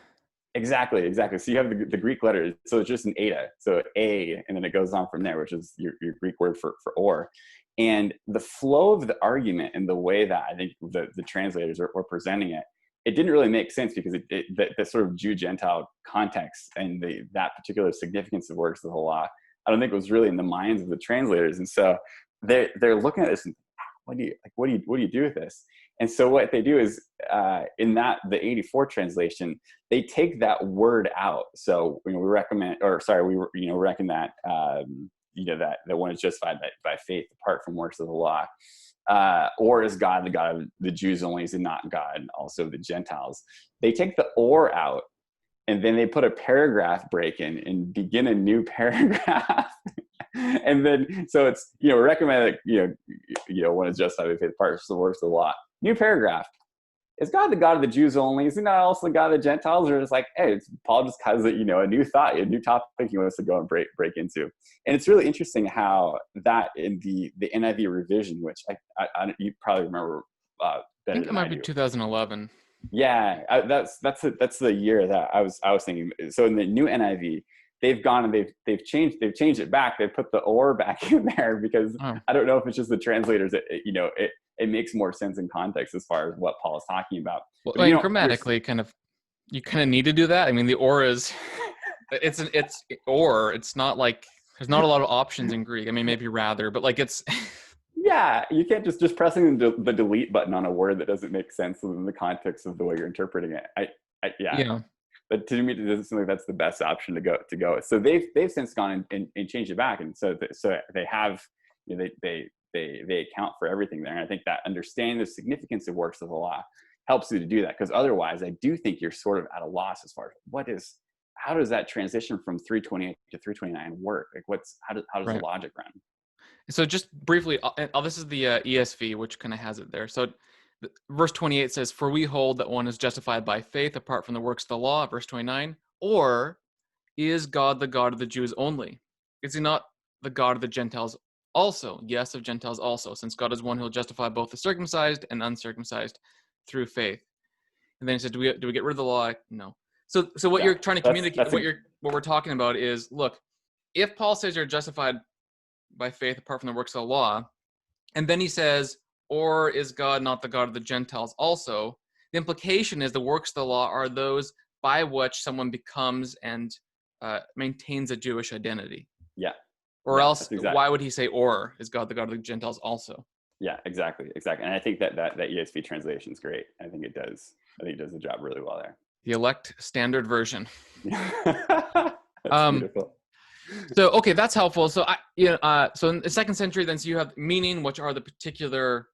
B: Exactly. So you have the Greek letters. So it's just an eta. So a, and then it goes on from there, which is your Greek word for or. And the flow of the argument and the way that I think the translators were presenting it, it didn't really make sense because the sort of Jew-Gentile context and that particular significance of works of the law, I don't think it was really in the minds of the translators. And so they're looking at this and what do you do with this? And so what they do is in the 84 translation, they take that word out. So we reckon that that one is justified by faith apart from works of the law. Or is God the God of the Jews only? Is he not God also of the Gentiles? They take the or out, and then they put a paragraph break in and begin a new paragraph. And then, so it's, recommend that, one is justified by faith apart from the works of the law. New paragraph. Is God the God of the Jews only? Is he not also the God of the Gentiles? Or it's like, hey, Paul just has a new thought, a new topic he wants to go and break into. And it's really interesting how that in the NIV revision, which I you probably remember better
A: I think it
B: than
A: might
B: I
A: be
B: do.
A: 2011.
B: Yeah, that's the year that I was thinking. So in the new NIV, they've gone and they've changed it back. They put the or back in there because I don't know if it's just the translators. It makes more sense in context as far as what Paul is talking about.
A: Well,
B: But,
A: grammatically, you kind of need to do that. I mean, the or is it's or. It's not like there's not a lot of options in Greek. I mean, maybe rather, but like it's.
B: Yeah, you can't just pressing the delete button on a word that doesn't make sense within the context of the way you're interpreting it.
A: Yeah.
B: But to me, it doesn't seem like that's the best option to go. So they've since gone and changed it back, and so they have, they account for everything there. And I think that understanding the significance of works of the law helps you to do that, because otherwise, I do think you're sort of at a loss as far as how does that transition from 3:28 to 3:29 work? Like how does
A: Right.
B: the logic run?
A: So just briefly, this is the ESV, which kind of has it there. So verse 28 says, "For we hold that one is justified by faith apart from the works of the law." Verse 29, or is God the God of the Jews only? Is he not the God of the Gentiles also? Yes, of Gentiles also, since God is one who will justify both the circumcised and uncircumcised through faith. And then he said, do we get rid of the law? No. So what you're trying to communicate, what we're talking about is, look, if Paul says you're justified by faith apart from the works of the law, and then he says, or is God not the God of the Gentiles also? The implication is the works of the law are those by which someone becomes and maintains a Jewish identity.
B: Yeah.
A: Or else, why would he say, or is God the God of the Gentiles also?
B: Yeah, exactly. And I think that ESV translation is great. I think it does the job really well there.
A: The elect standard version.
B: That's beautiful.
A: So, okay, that's helpful. So so in the second century, then, so you have meaning, which are the particular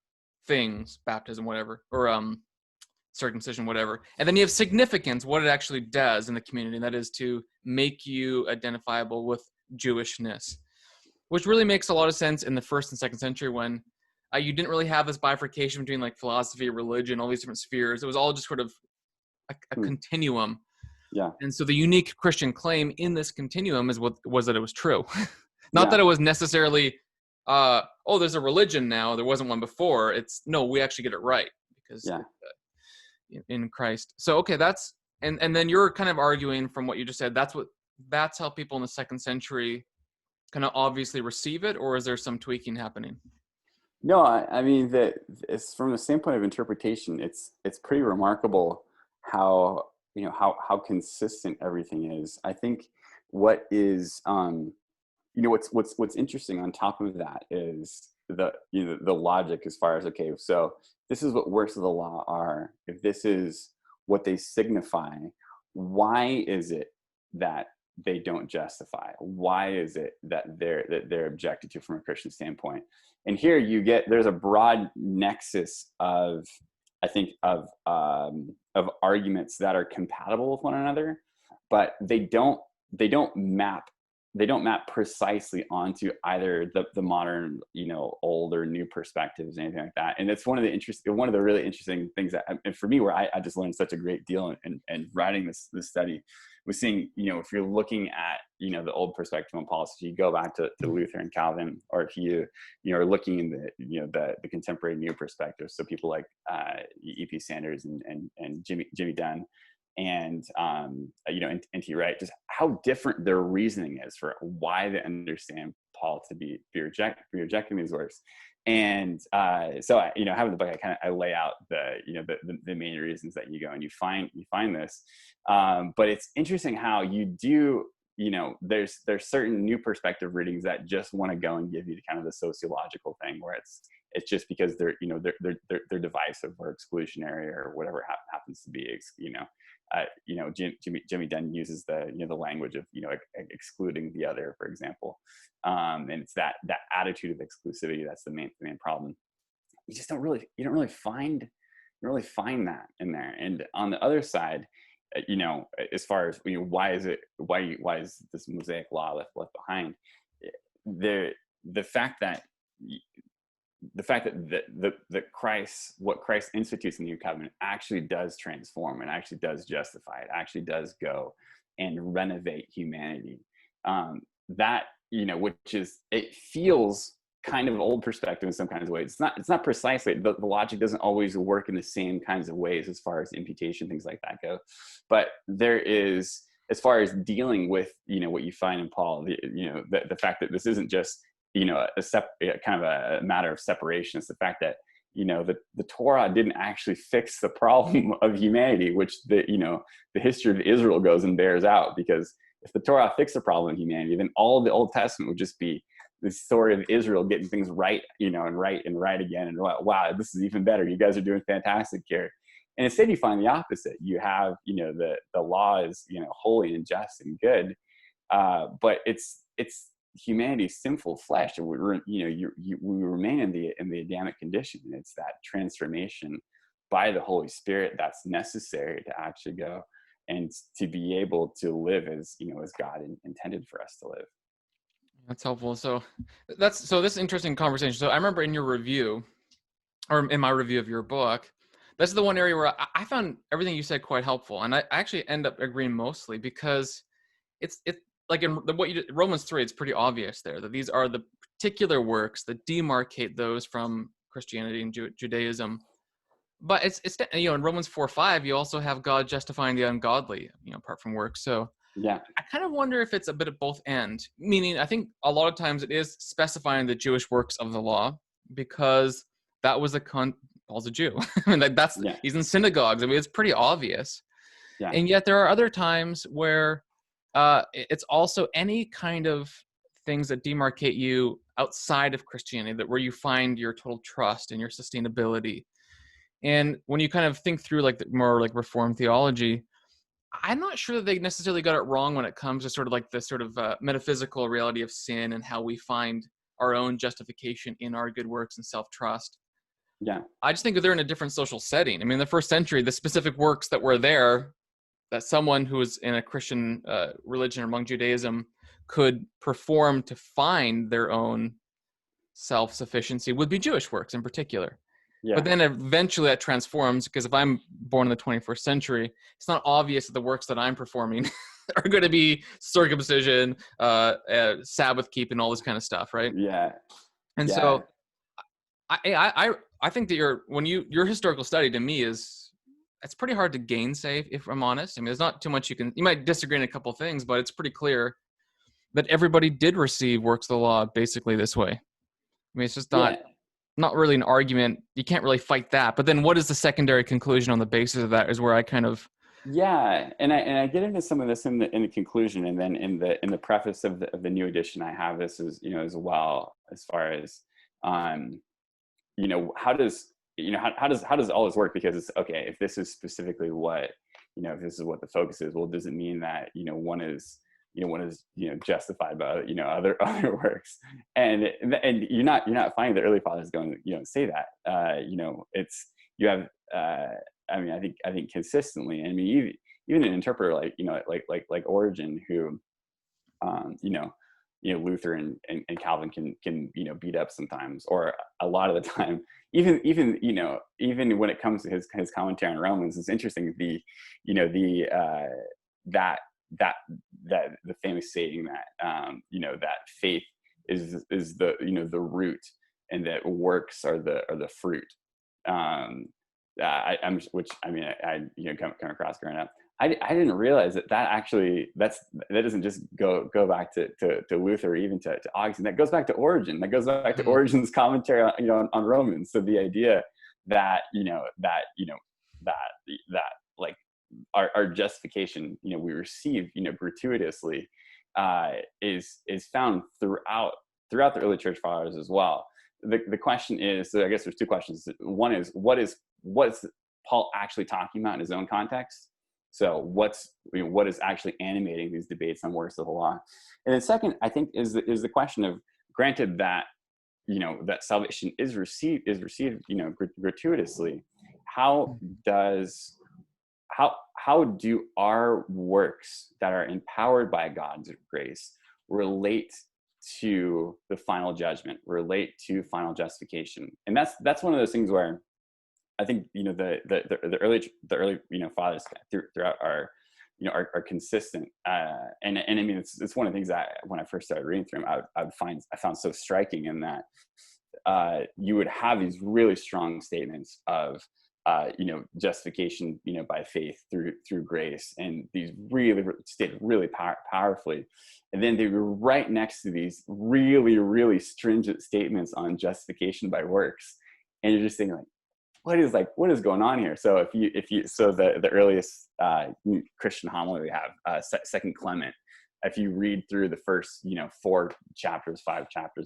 A: things, baptism, whatever, or circumcision, whatever. And then you have significance, what it actually does in the community, and that is to make you identifiable with Jewishness, which really makes a lot of sense in the first and second century when you didn't really have this bifurcation between like philosophy, religion, all these different spheres. It was all just sort of a continuum.
B: Yeah.
A: And so the unique Christian claim in this continuum was that it was true. Not that it was necessarily, there's a religion now, there wasn't one before. It's, no, we actually get it right because in Christ. So, okay, that's, and then you're kind of arguing from what you just said, that's how people in the second century kind of obviously receive it, or is there some tweaking happening?
B: No, I mean that it's from the standpoint of interpretation, it's pretty remarkable how how consistent everything is. I think what is what's interesting on top of that is the logic as far as, okay, so this is what works of the law are. If this is what they signify, why is it that they don't justify? Why is it that they're objected to from a Christian standpoint? And here you get, there's a broad nexus of, I think, of arguments that are compatible with one another, but they don't map precisely onto either the modern, old or new perspectives, anything like that. And it's one of the really interesting things that, and for me, where I just learned such a great deal in writing this study, was seeing, if you're looking at, the old perspective on Paul, so you go back to Luther and Calvin, or if you are looking in the contemporary new perspective, so people like E.P. Sanders and Jimmy Dunn, and N.T. Wright, just how different their reasoning is for why they understand Paul to be rejecting these works. And so having the book, I lay out the main reasons that you go and you find this. But it's interesting how you do, there's certain new perspective readings that just want to go and give you kind of the sociological thing, where it's just because they're divisive or exclusionary or whatever happens to be, Jimmy Dunn uses the language of excluding the other, for example, and it's that attitude of exclusivity that's the main problem. You don't really find that in there. And on the other side, as far as why is this Mosaic law left behind? The fact that what Christ institutes in the new covenant actually does transform, and actually does justify, it actually does go and renovate humanity. Which is, it feels kind of old perspective in some kinds of ways. It's not precisely, the logic doesn't always work in the same kinds of ways as far as imputation, things like that go. But there is, as far as dealing with, what you find in Paul, the fact that this isn't just, kind of a matter of separation. It's the fact that, the Torah didn't actually fix the problem of humanity, which the history of Israel goes and bears out. Because if the Torah fixed the problem of humanity, then all of the Old Testament would just be the story of Israel getting things right, and right again. And wow, this is even better. You guys are doing fantastic here. And instead you find the opposite. You have, the law is, holy and just and good. But it's humanity's sinful flesh, and we remain in the Adamic condition. And it's that transformation by the Holy Spirit that's necessary to actually go and to be able to live as as God intended for us to live.
A: That's helpful. So this is interesting conversation. So I remember in your review, or in my review of your book, that's the one area where I found everything you said quite helpful, and I actually end up agreeing mostly, because it's like in Romans 3, it's pretty obvious there that these are the particular works that demarcate those from Christianity and Judaism. But it's in Romans 4:5, you also have God justifying the ungodly, apart from works. So
B: yeah,
A: I kind of wonder if it's a bit of both end. Meaning, I think a lot of times it is specifying the Jewish works of the law, because that was Paul's a Jew. I mean, he's in synagogues. I mean, it's pretty obvious.
B: Yeah.
A: And yet there are other times where it's also any kind of things that demarcate you outside of Christianity, where you find your total trust and your sustainability. And when you kind of think through more Reformed theology, I'm not sure that they necessarily got it wrong when it comes to sort of like the sort of metaphysical reality of sin and how we find our own justification in our good works and self-trust.
B: Yeah.
A: I just think that they're in a different social setting. I mean, in the first century, the specific works that were there, that someone who was in a Christian religion or among Judaism could perform to find their own self-sufficiency, would be Jewish works in particular. Yeah. But then eventually that transforms, because if I'm born in the 21st century, it's not obvious that the works that I'm performing are going to be circumcision, Sabbath keeping, all this kind of stuff, right?
B: Yeah.
A: And so I think that your historical study to me it's pretty hard to gainsay, if I'm honest. I mean, there's not too much you might disagree in a couple of things, but it's pretty clear that everybody did receive works of the law basically this way. I mean, it's just not. not really an argument. You can't really fight that. But then what is the secondary conclusion on the basis of that is where I kind of.
B: Yeah, and I get into some of this in the conclusion, and then in the preface of the new edition, I have this as as well, as far as how does how does all this work? Because it's okay, if this is specifically what if this is what the focus is, well, does it mean that one is one is justified by other works? And you're not finding the early fathers going to say that. It's you have I think consistently. I mean, even an interpreter like Origen, who Luther and Calvin can beat up sometimes, or a lot of the time. Even when it comes to his commentary on Romans, it's interesting, that the famous saying that that faith is the root, and that works are the fruit. Which I come across growing up. I didn't realize that actually that doesn't just go back to Luther, or even to Augustine. That goes back to Origen. That goes back to Origen's commentary on Romans. So the idea that that like our justification we receive gratuitously is found throughout the early church fathers as well. The question is, so I guess there's two questions. One is what's Paul actually talking about in his own context? So what is actually animating these debates on works of the law? And then second, I think is the question of, granted that that salvation is received gratuitously, how do our works that are empowered by God's grace relate to the final judgment, relate to final justification? And that's one of those things where I think the early fathers throughout are consistent, and I mean it's one of the things that when I first started reading through them, I found so striking, in that you would have these really strong statements of justification by faith through grace, and these really stated really powerfully, and then they were right next to these really stringent statements on justification by works, and you're just thinking, like, what is going on here? So so the earliest Christian homily we have, Second Clement, if you read through the first 5 chapters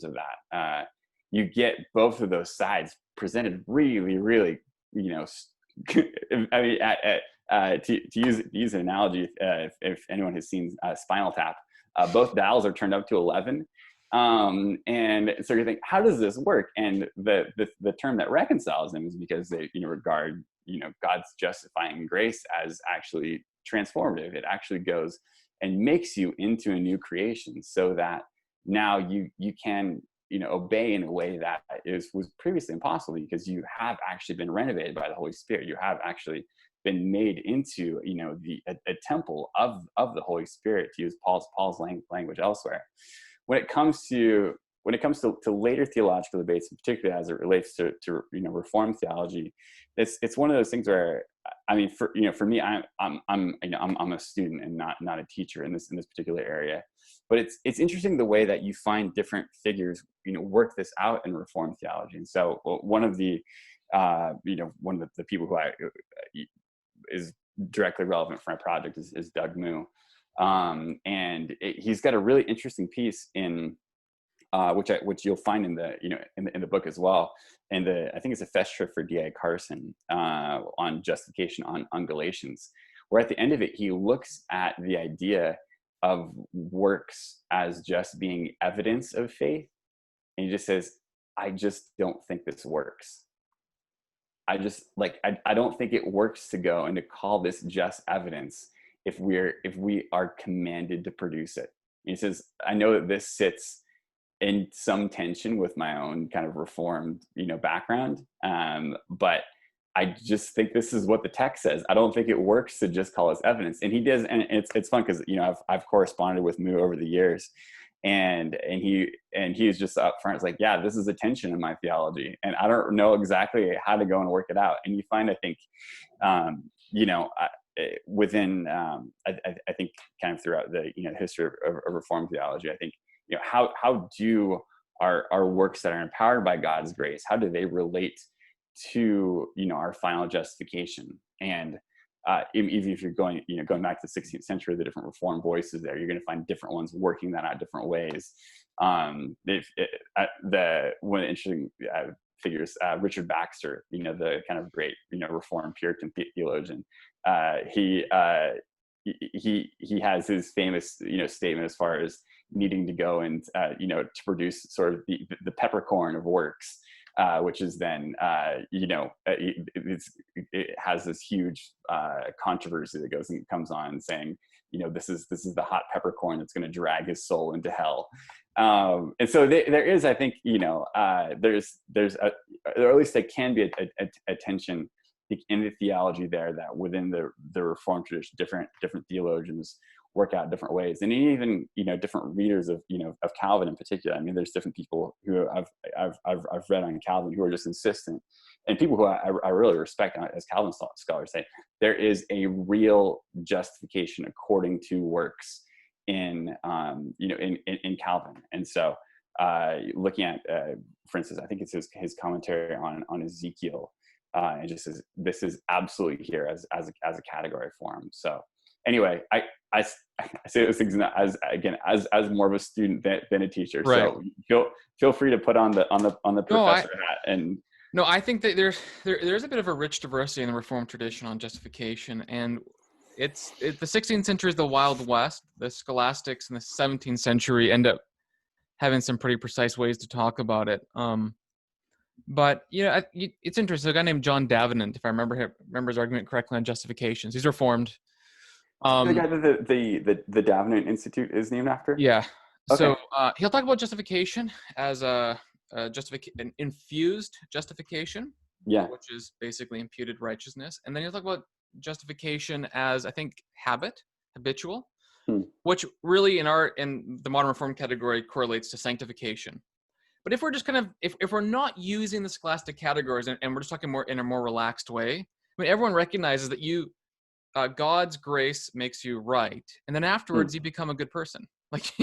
B: of that, you get both of those sides presented really I mean, to use an analogy, if anyone has seen Spinal Tap, both dials are turned up to 11. And so you think, how does this work? And the term that reconciles them is because they regard God's justifying grace as actually transformative. It actually goes and makes you into a new creation, so that now you can obey in a way that was previously impossible, because you have actually been renovated by the Holy Spirit. You have actually been made into a temple of the Holy Spirit, to use Paul's language elsewhere. When it comes to later theological debates, particularly as it relates to Reformed theology, it's one of those things where, I mean, for me, I'm a student and not a teacher in this particular area, but it's interesting the way that you find different figures work this out in Reformed theology. And so one of the people who is directly relevant for my project is Doug Moo. And he's got a really interesting piece in which you'll find in the book as well. And I think it's a festra for D.A. Carson on justification on Galatians, where at the end of it, he looks at the idea of works as just being evidence of faith. And he just says, I just don't think this works. I don't think it works to go and to call this just evidence if we are commanded to produce it. And he says, I know that this sits in some tension with my own kind of Reformed, background. But I just think this is what the text says. I don't think it works to just call us evidence. And he does, and it's fun because I've corresponded with Moo over the years, and he is just up front. It's like, yeah, this is a tension in my theology, and I don't know exactly how to go and work it out. And you find, I think, within I think kind of throughout the history of Reformed theology, I think how do our works that are empowered by God's grace, how do they relate to, our final justification? And even if you're going back to the 16th century, the different Reformed voices there, you're going to find different ones working that out different ways. One of the interesting figures, Richard Baxter, the kind of great, Reformed Puritan theologian. He has his famous, statement as far as needing to go and, to produce sort of the peppercorn of works, which is then, it has this huge controversy that comes on saying, this is the hot peppercorn that's going to drag his soul into hell. And so there is, I think, there's or at least there can be a tension in the theology there, that within the Reformed tradition, different theologians work out different ways, and even different readers of Calvin in particular. I mean, there's different people who I've read on Calvin who are just insistent, and people who I really respect as Calvin scholars say there is a real justification according to works in Calvin. And so looking at for instance, I think it's his commentary on Ezekiel. And just says this is absolutely here as a category for him. So anyway, I say those things as more of a student than a teacher.
A: Right.
B: So feel free to put on the professor hat. And
A: no, I think that there's a bit of a rich diversity in the Reformed tradition on justification, and the 16th century is the Wild West. The scholastics in the 17th century end up having some pretty precise ways to talk about it. But it's interesting. A guy named John Davenant, if I remember his argument correctly on justifications, he's Reformed.
B: The guy that the Davenant Institute is named after.
A: Yeah.
B: Okay.
A: So he'll talk about justification as an infused justification.
B: Yeah.
A: Which is basically imputed righteousness, and then he'll talk about justification as, I think, habitual, which really in the modern Reformed category correlates to sanctification. But if we're just if we're not using the scholastic categories and we're just talking more in a more relaxed way, I mean, everyone recognizes that God's grace makes you right, and then afterwards you become a good person. Like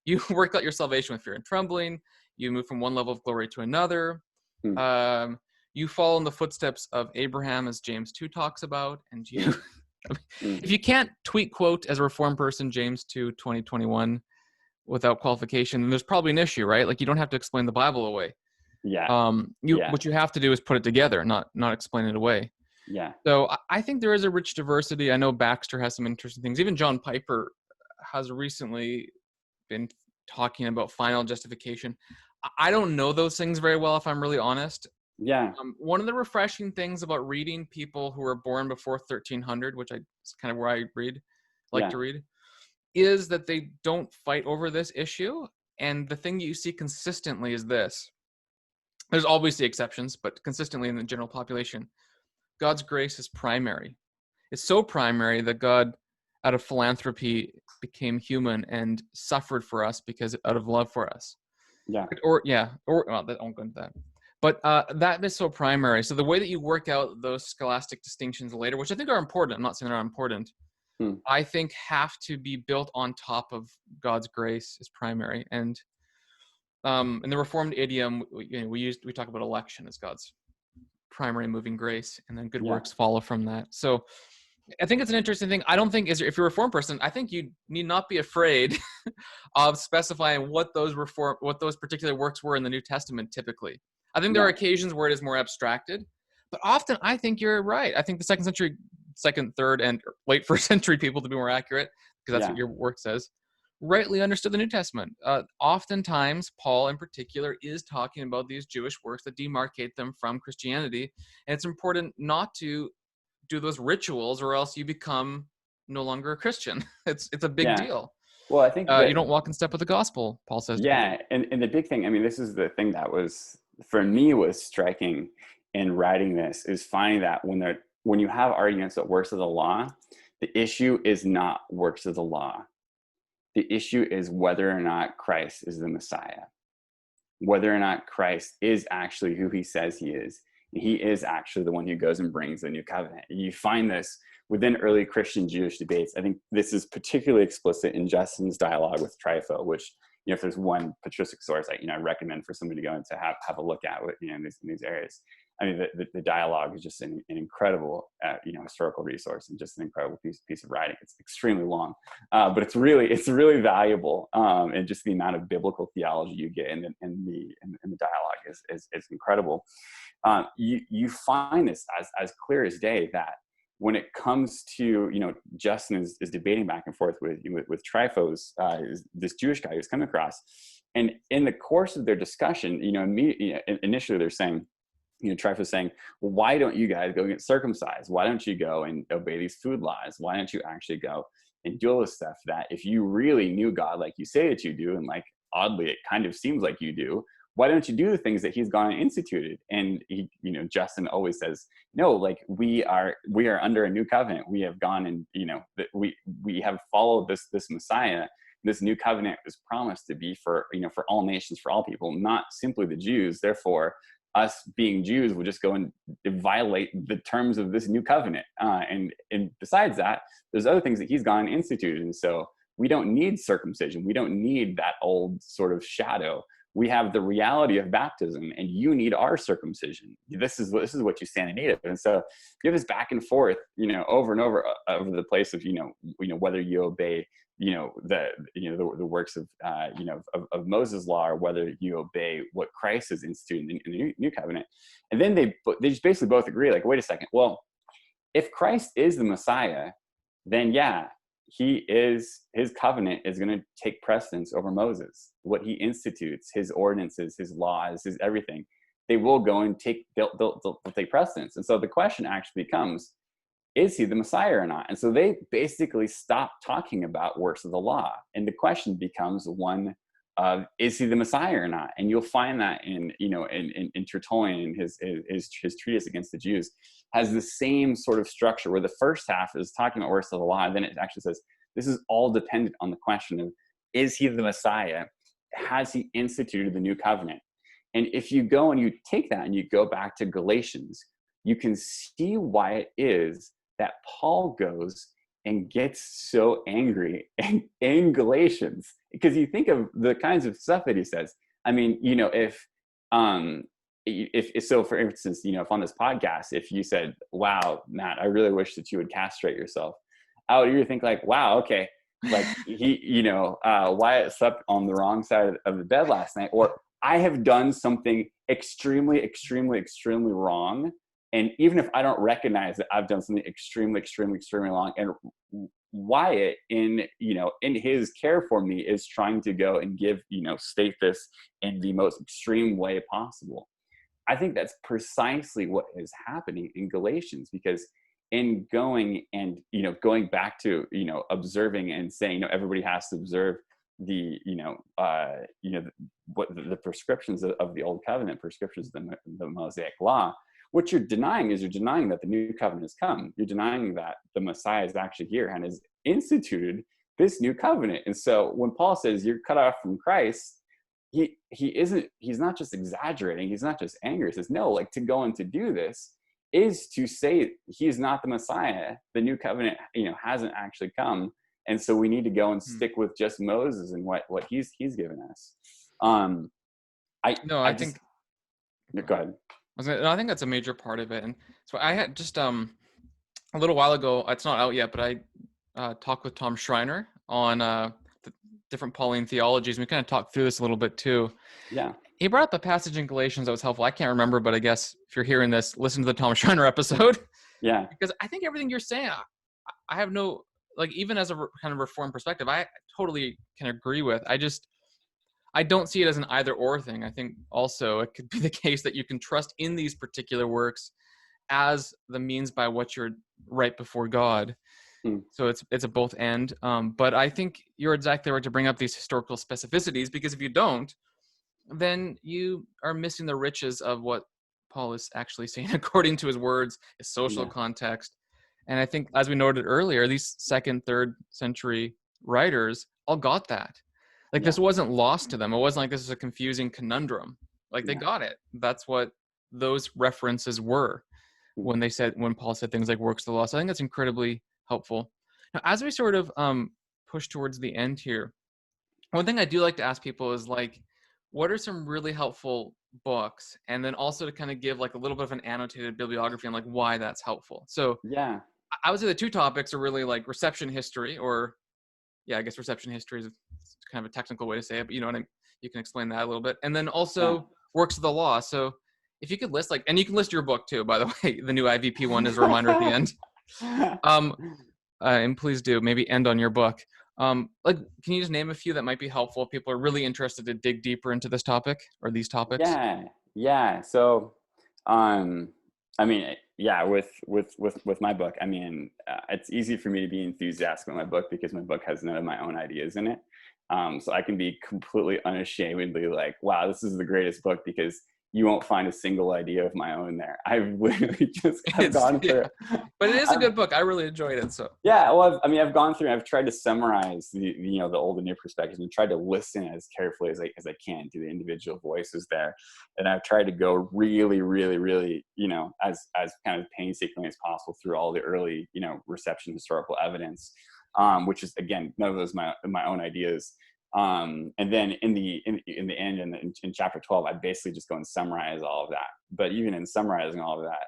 A: you work out your salvation with fear and trembling. You move from one level of glory to another. You follow in the footsteps of Abraham, as James 2 talks about, and you. If you can't tweet quote as a Reformed person James 2, 2021 without qualification, then there's probably an issue, right? Like, you don't have to explain the Bible away.
B: Yeah.
A: What you have to do is put it together, not explain it away.
B: Yeah.
A: So I think there is a rich diversity. I know Baxter has some interesting things. Even John Piper has recently been talking about final justification. I don't know those things very well, if I'm really honest.
B: Yeah.
A: One of the refreshing things about reading people who were born before 1300, which is kind of where I like to read, is that they don't fight over this issue. And the thing that you see consistently is this. There's obviously exceptions, but consistently in the general population, God's grace is primary. It's so primary that God, out of philanthropy, became human and suffered for us out of love for us.
B: Yeah.
A: Well, I won't go into that. But that is so primary. So the way that you work out those scholastic distinctions later, which I think are important, I'm not saying they're not important, I think have to be built on top of God's grace is primary. And in the Reformed idiom, we talk about election as God's primary moving grace, and then good works follow from that. So I think it's an interesting thing. I don't think if you're a Reformed person, I think you need not be afraid of specifying what those particular works were in the New Testament typically. I think there are occasions where it is more abstracted, but often I think you're right. I think the second, third, and late first century people, to be more accurate, because that's what your work says, rightly understood the New Testament. Oftentimes, Paul in particular is talking about these Jewish works that demarcate them from Christianity, and it's important not to do those rituals, or else you become no longer a Christian. It's a big deal.
B: Well, I think
A: you don't walk in step with the gospel, Paul says.
B: Yeah, and the big thing, I mean, this is the thing that was, for me, was striking in writing this, is finding that when you have arguments that works of the law, the issue is not works of the law. The issue is whether or not Christ is the Messiah, whether or not Christ is actually who he says he is. He is actually the one who goes and brings the new covenant. You find this within early Christian Jewish debates. I think this is particularly explicit in Justin's dialogue with Trypho, which if there's one patristic source I recommend for somebody to go and to have a look at in these areas. I mean, the dialogue is just an incredible, historical resource, and just an incredible piece of writing. It's extremely long, but it's really valuable. And just the amount of biblical theology you get in the dialogue is incredible. You find this as clear as day, that when it comes to, Justin is debating back and forth with Tryphos, this Jewish guy who's come across, and in the course of their discussion, initially they're saying, Tryphos saying, well, why don't you guys go get circumcised? Why don't you go and obey these food laws? Why don't you actually go and do all this stuff that if you really knew God like you say that you do, and like oddly it kind of seems like you do, why don't you do the things that he's gone and instituted? And he, Justin always says, no, like we are under a new covenant. We have gone and, we have followed this Messiah. This new covenant is promised to be for all nations, for all people, not simply the Jews. Therefore, us being Jews will just go and violate the terms of this new covenant. And besides that, there's other things that he's gone and instituted. And so we don't need circumcision. We don't need that old sort of shadow. We have the reality of baptism, and you need our circumcision. This is what you stand in need of. And so you have this back and forth, over and over the place of, whether you obey, the works of, of Moses' law, or whether you obey what Christ has instituted in the new covenant. And then they just basically both agree, like, wait a second. Well, if Christ is the Messiah, then yeah, his covenant is going to take precedence over Moses. What he institutes, his ordinances, his laws, his everything, they will go and they'll take precedence. And so the question actually becomes, is he the Messiah or not? And so they basically stop talking about works of the law. And the question becomes one of, is he the Messiah or not? And you'll find that in Tertullian, his treatise against the Jews, has the same sort of structure, where the first half is talking about works of the law, and then it actually says, this is all dependent on the question of, is he the Messiah? Has he instituted the new covenant? And if you go and you take that and you go back to Galatians, you can see why it is that Paul goes and gets so angry in Galatians, because you think of the kinds of stuff that he says. I mean, if so, for instance, if on this podcast, if you said, wow, Matt, I really wish that you would castrate yourself, I would either think like, wow, okay, like Wyatt slept on the wrong side of the bed last night, or I have done something extremely, extremely, extremely wrong. And even if I don't recognize that I've done something extremely, extremely, extremely wrong, and Wyatt in his care for me is trying to go and state this in the most extreme way possible. I think that's precisely what is happening in Galatians, because in going back to, observing and saying, everybody has to observe the prescriptions of the old covenant, prescriptions of the Mosaic law. What you're denying is that the new covenant has come. You're denying that the Messiah is actually here and has instituted this new covenant. And so when Paul says you're cut off from Christ, he's not just exaggerating. He's not just angry. He says, no, like, to go and to do this is to say he's not the Messiah. The new covenant, hasn't actually come. And so we need to go and stick with just Moses and what he's given us. Go ahead.
A: I think that's a major part of it. And so I had just a little while ago, it's not out yet, but I talked with Tom Schreiner on the different Pauline theologies. And we kind of talked through this a little bit too.
B: Yeah.
A: He brought up a passage in Galatians that was helpful. I can't remember, but I guess if you're hearing this, listen to the Tom Schreiner episode.
B: Yeah.
A: Because I think everything you're saying, I have no, like, even as a kind of reformed perspective, I totally can agree with. I don't see it as an either or thing. I think also it could be the case that you can trust in these particular works as the means by which you're right before God. So it's a both end. But I think you're exactly right to bring up these historical specificities, because if you don't, then you are missing the riches of what Paul is actually saying according to his words, his social context. And I think, as we noted earlier, these 2nd, 3rd century writers all got that. Like, this wasn't lost to them. It wasn't like this is a confusing conundrum. Like, they got it. That's what those references were when Paul said things like works of the law. So I think that's incredibly helpful. Now, as we sort of push towards the end here, one thing I do like to ask people is like, what are some really helpful books? And then also to kind of give like a little bit of an annotated bibliography on like why that's helpful. So
B: Yeah.
A: I would say the two topics are really like reception history, or yeah, I guess reception history is kind of a technical way to say it, but you know what you can explain that a little bit. And then
B: Yeah.
A: also works of the law. So if you could list like, and you can list your book too, by the way, the new IVP one is a reminder at the end. Um, and please do maybe end on your book. Like, can you just name a few that might be helpful if people are really interested to dig deeper into this topic or these topics?
B: Yeah, yeah. So, um, I mean, yeah, with my book, I mean, it's easy for me to be enthusiastic about my book because my book has none of my own ideas in it. So I can be completely unashamedly like, wow, this is the greatest book because you won't find a single idea of my own there. I've literally just have
A: It's
B: gone
A: yeah,
B: through.
A: but it is a
B: I've
A: good book. I really enjoyed it. So
B: Yeah, well, I've gone through and I've tried to summarize the old and new perspectives and tried to listen as carefully as I can to the individual voices there. And I've tried to go really, really, really, as kind of painstakingly as possible through all the early, reception historical evidence, which is, again, none of those my own ideas. And then in the end, in chapter 12, I basically just go and summarize all of that. But even in summarizing all of that,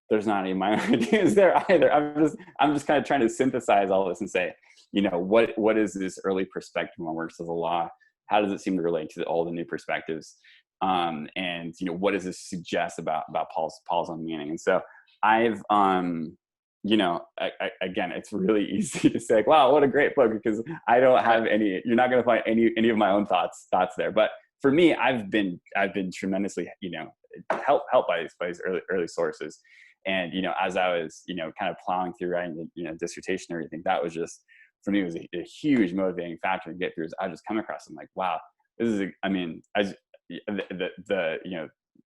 B: there's not any of my ideas there either. I'm just kind of trying to synthesize all this and say, what is this early perspective on works of the law? How does it seem to relate to all the new perspectives? And what does this suggest about Paul's own meaning? And so I've again, it's really easy to say, like, wow, what a great book, because I don't have any. You're not going to find any of my own thoughts there. But for me, I've been tremendously helped by these early sources. And, as I was, kind of plowing through writing the, dissertation and everything, that was just, for me, it was a huge motivating factor to get through. Is I just come across them like, wow, this is,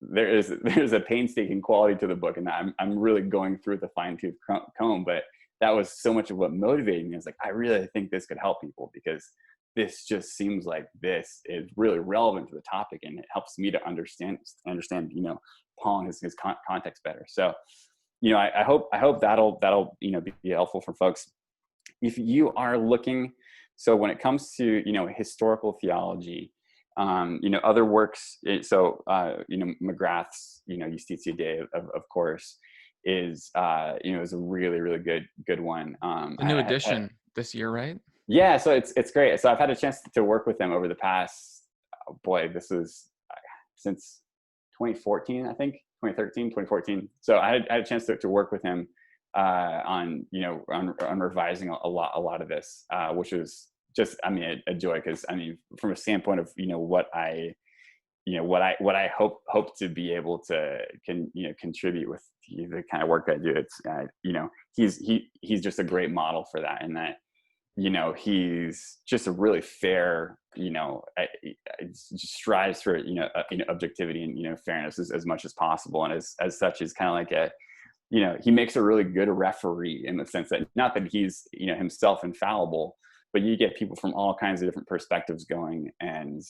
B: there's a painstaking quality to the book, and I'm really going through with a fine tooth comb. But that was so much of what motivated me. I was like, I really think this could help people because this just seems like this is really relevant to the topic, and it helps me to understand, Paul and his context better. So, I hope that'll be helpful for folks. If you are looking, so when it comes to historical theology, other works. McGrath's Justitia Dei, of course, is is a really, really good one.
A: the new edition this year, right?
B: Yeah, so it's great. So I've had a chance to work with him over the past, oh boy, this is since 2014, I think, 2013, 2014. So I had a chance to work with him on revising a lot of this, which was just, a joy, because from a standpoint of what I hope to be able to contribute with the kind of work I do. It's he's just a great model for that, and that he's just a really fair, strives for, objectivity and, fairness as much as possible. And as such, is kind of like he makes a really good referee, in the sense that, not that he's, himself infallible, but you get people from all kinds of different perspectives going and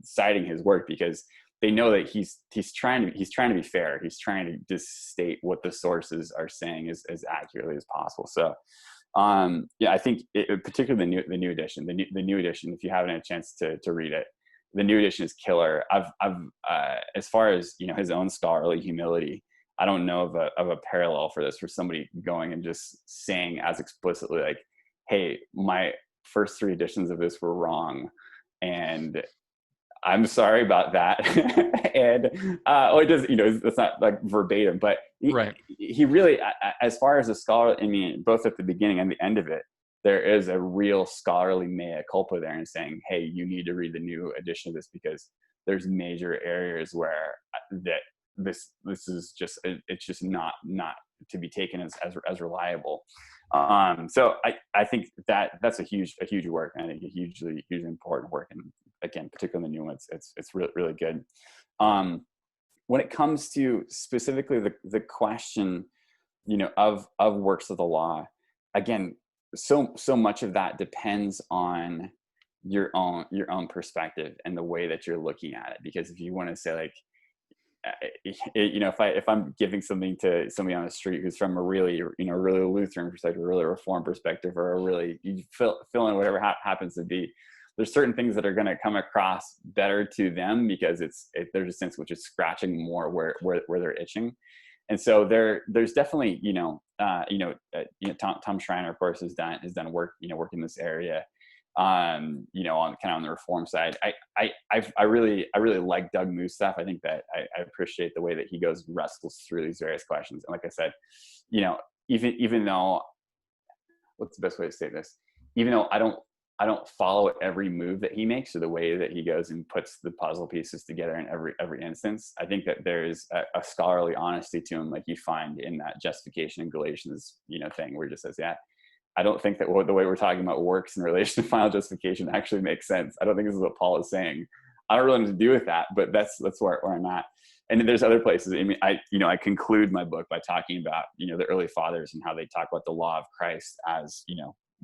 B: citing his work, because they know that he's trying to be fair. He's trying to just state what the sources are saying as accurately as possible. So, I think particularly the new edition, the new edition, if you haven't had a chance to read it, the new edition is killer. I've as far as his own scholarly humility, I don't know of a parallel for this, for somebody going and just saying as explicitly, like, hey, my first three editions of this were wrong, and I'm sorry about that. And it does, it's not like verbatim, but
A: Right.
B: he really, as far as a scholar, both at the beginning and the end of it, there is a real scholarly mea culpa there, and saying, hey, you need to read the new edition of this, because there's major areas where that this is just, it's just not to be taken as reliable. So I think that's a huge work, and I think a hugely important work, and again, particularly in the new one, it's really, really good. When it comes to specifically the question, of works of the law, again, so much of that depends on your own perspective and the way that you're looking at it. Because if you want to say, like, if I'm giving something to somebody on the street who's from a really, really Lutheran perspective, a really Reformed perspective, or a really, you fill in whatever happens to be, there's certain things that are going to come across better to them because there's a sense which is scratching more where they're itching. And so there's definitely, Tom Schreiner, of course, has done work in this area, on the reform side. I really like Doug Moo's stuff. I think that I appreciate the way that he goes and wrestles through these various questions. And like I said, even though, what's the best way to say this? Even though I don't follow every move that he makes or the way that he goes and puts the puzzle pieces together in every instance, I think that there's a scholarly honesty to him, like you find in that justification in Galatians, thing where he just says, yeah, I don't think that the way we're talking about works in relation to final justification actually makes sense. I don't think this is what Paul is saying. I don't really know what to do with that, but that's where I'm at. And then there's other places. I mean, I conclude my book by talking about, the early fathers and how they talk about the law of Christ as,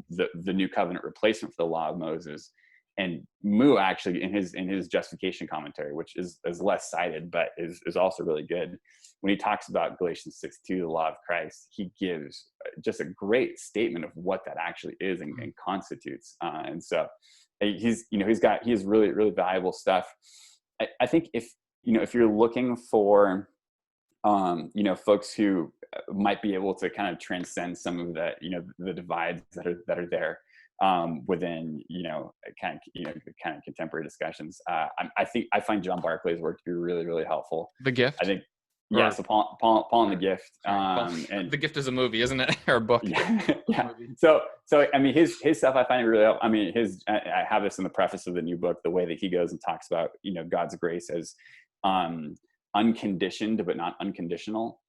B: the new covenant replacement for the law of Moses. And Moo actually in his justification commentary, which is less cited, but is also really good, when he talks about Galatians 6:2, the law of Christ, he gives just a great statement of what that actually is and constitutes. And so he has really, really valuable stuff. I think if you're looking for, folks who might be able to kind of transcend some of the divides that are there, within kind of contemporary discussions. I find John Barclay's work to be really, really helpful.
A: The Gift.
B: I think. Yeah, so Paul and the Gift, and
A: The Gift is a movie, isn't it, or a book?
B: Yeah. So I mean, his stuff I find really helpful. I mean, I have this in the preface of the new book, the way that he goes and talks about God's grace as unconditioned but not unconditional.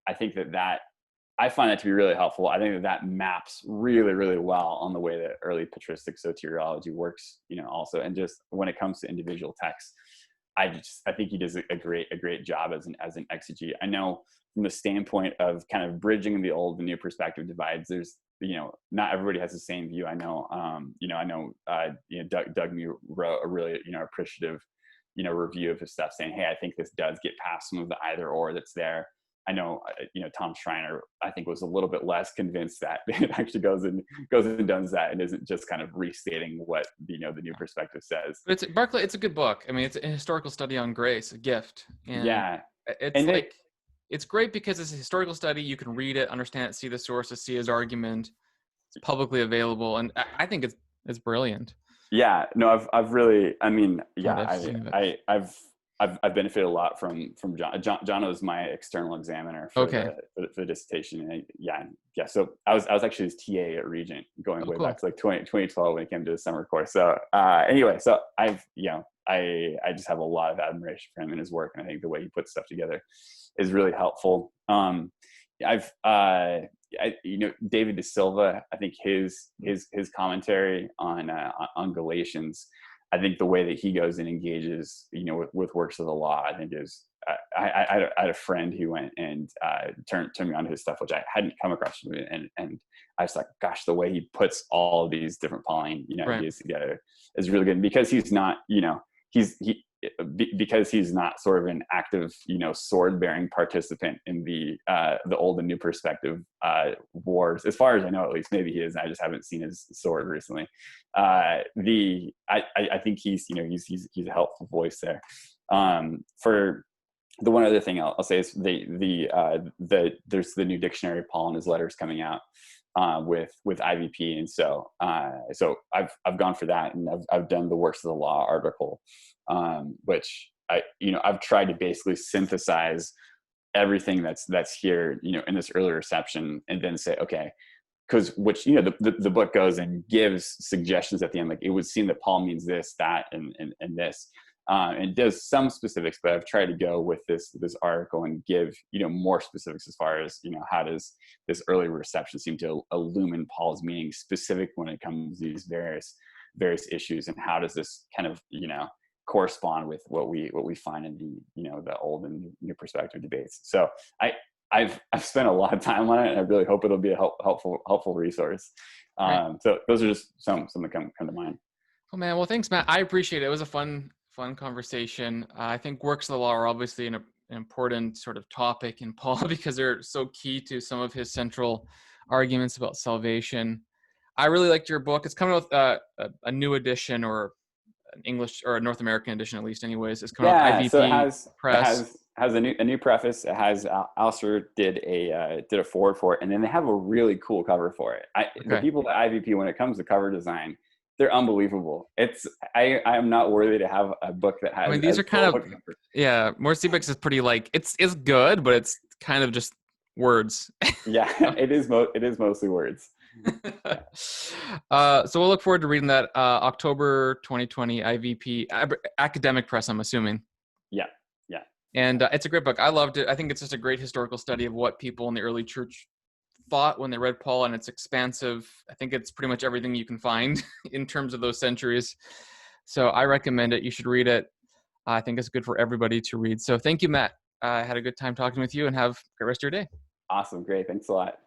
B: I think that I find that to be really helpful. I think that maps really, really well on the way that early patristic soteriology works. Also, and just when it comes to individual texts. I think he does a great job as an exegete. I know from the standpoint of kind of bridging the old and new perspective divides, there's not everybody has the same view. I know Doug Mew wrote a really appreciative review of his stuff, saying, hey, I think this does get past some of the either or that's there. I know, Tom Schreiner, I think, was a little bit less convinced that it actually goes and does that and isn't just kind of restating what the new perspective says.
A: But Barclay, it's a good book. I mean, it's a historical study on grace, a gift. And
B: yeah,
A: it's great because it's a historical study. You can read it, understand it, see the sources, see his argument. It's publicly available, and I think it's brilliant.
B: Yeah, no, I've really, I mean, yeah, I've benefited a lot from John. John was my external examiner for the dissertation. And yeah. So I was actually his TA at Regent going way back to like 2012 when it came to the summer course. So anyway, so I just have a lot of admiration for him and his work, and I think the way he puts stuff together is really helpful. David De Silva, I think his commentary on Galatians, I think the way that he goes and engages, with works of the law, I think is, I had a friend who went and turned me on to his stuff, which I hadn't come across, and I was like, gosh, the way he puts all of these different Pauline, ideas together is really good, because he's not, because he's not sort of an active, sword-bearing participant in the old and new perspective wars, as far as I know, at least. Maybe he is. I just haven't seen his sword recently. I think he's a helpful voice there. For the one other thing I'll say is there's the new dictionary of Paul and his letters coming out with IVP, and so I've gone for that, and I've done the works of the law article, which I've tried to basically synthesize everything that's here in this early reception, and then say, okay, because the book goes and gives suggestions at the end, like it would seem that Paul means this, that, and this. And does some specifics, but I've tried to go with this article and give more specifics as far as how does this early reception seem to illumine Paul's meaning specific when it comes to these various issues, and how does this kind of correspond with what we find in the old and new perspective debates. So I've spent a lot of time on it, and I really hope it'll be a helpful resource. So those are just some that come to mind.
A: Oh man, well thanks, Matt. I appreciate it. It was a fun conversation. I think works of the law are obviously an important sort of topic in Paul because they're so key to some of his central arguments about salvation. I really liked your book. It's coming with a new edition, or an English or a North American edition, at least, anyways. It's coming with
B: Yeah, so it
A: IVP
B: has
A: Press.
B: a new preface. It has Alistair did a forward for it, and then they have a really cool cover for it. The
A: Okay.
B: people at IVP, when it comes to cover design, they're unbelievable. I am not worthy to have a book that has.
A: I mean, these are kind of, yeah. Morrissey Books is pretty like it's good, but it's kind of just words.
B: Yeah, it is mostly words.
A: So we'll look forward to reading that October 2020 IVP Academic Press, I'm assuming.
B: Yeah.
A: And it's a great book. I loved it. I think it's just a great historical study of what people in the early church thought when they read Paul, and it's expansive. I think it's pretty much everything you can find in terms of those centuries. So I recommend it. You should read it. I think it's good for everybody to read. So thank you, Matt. I had a good time talking with you, and have a great rest of your day.
B: Awesome. Great. Thanks a lot.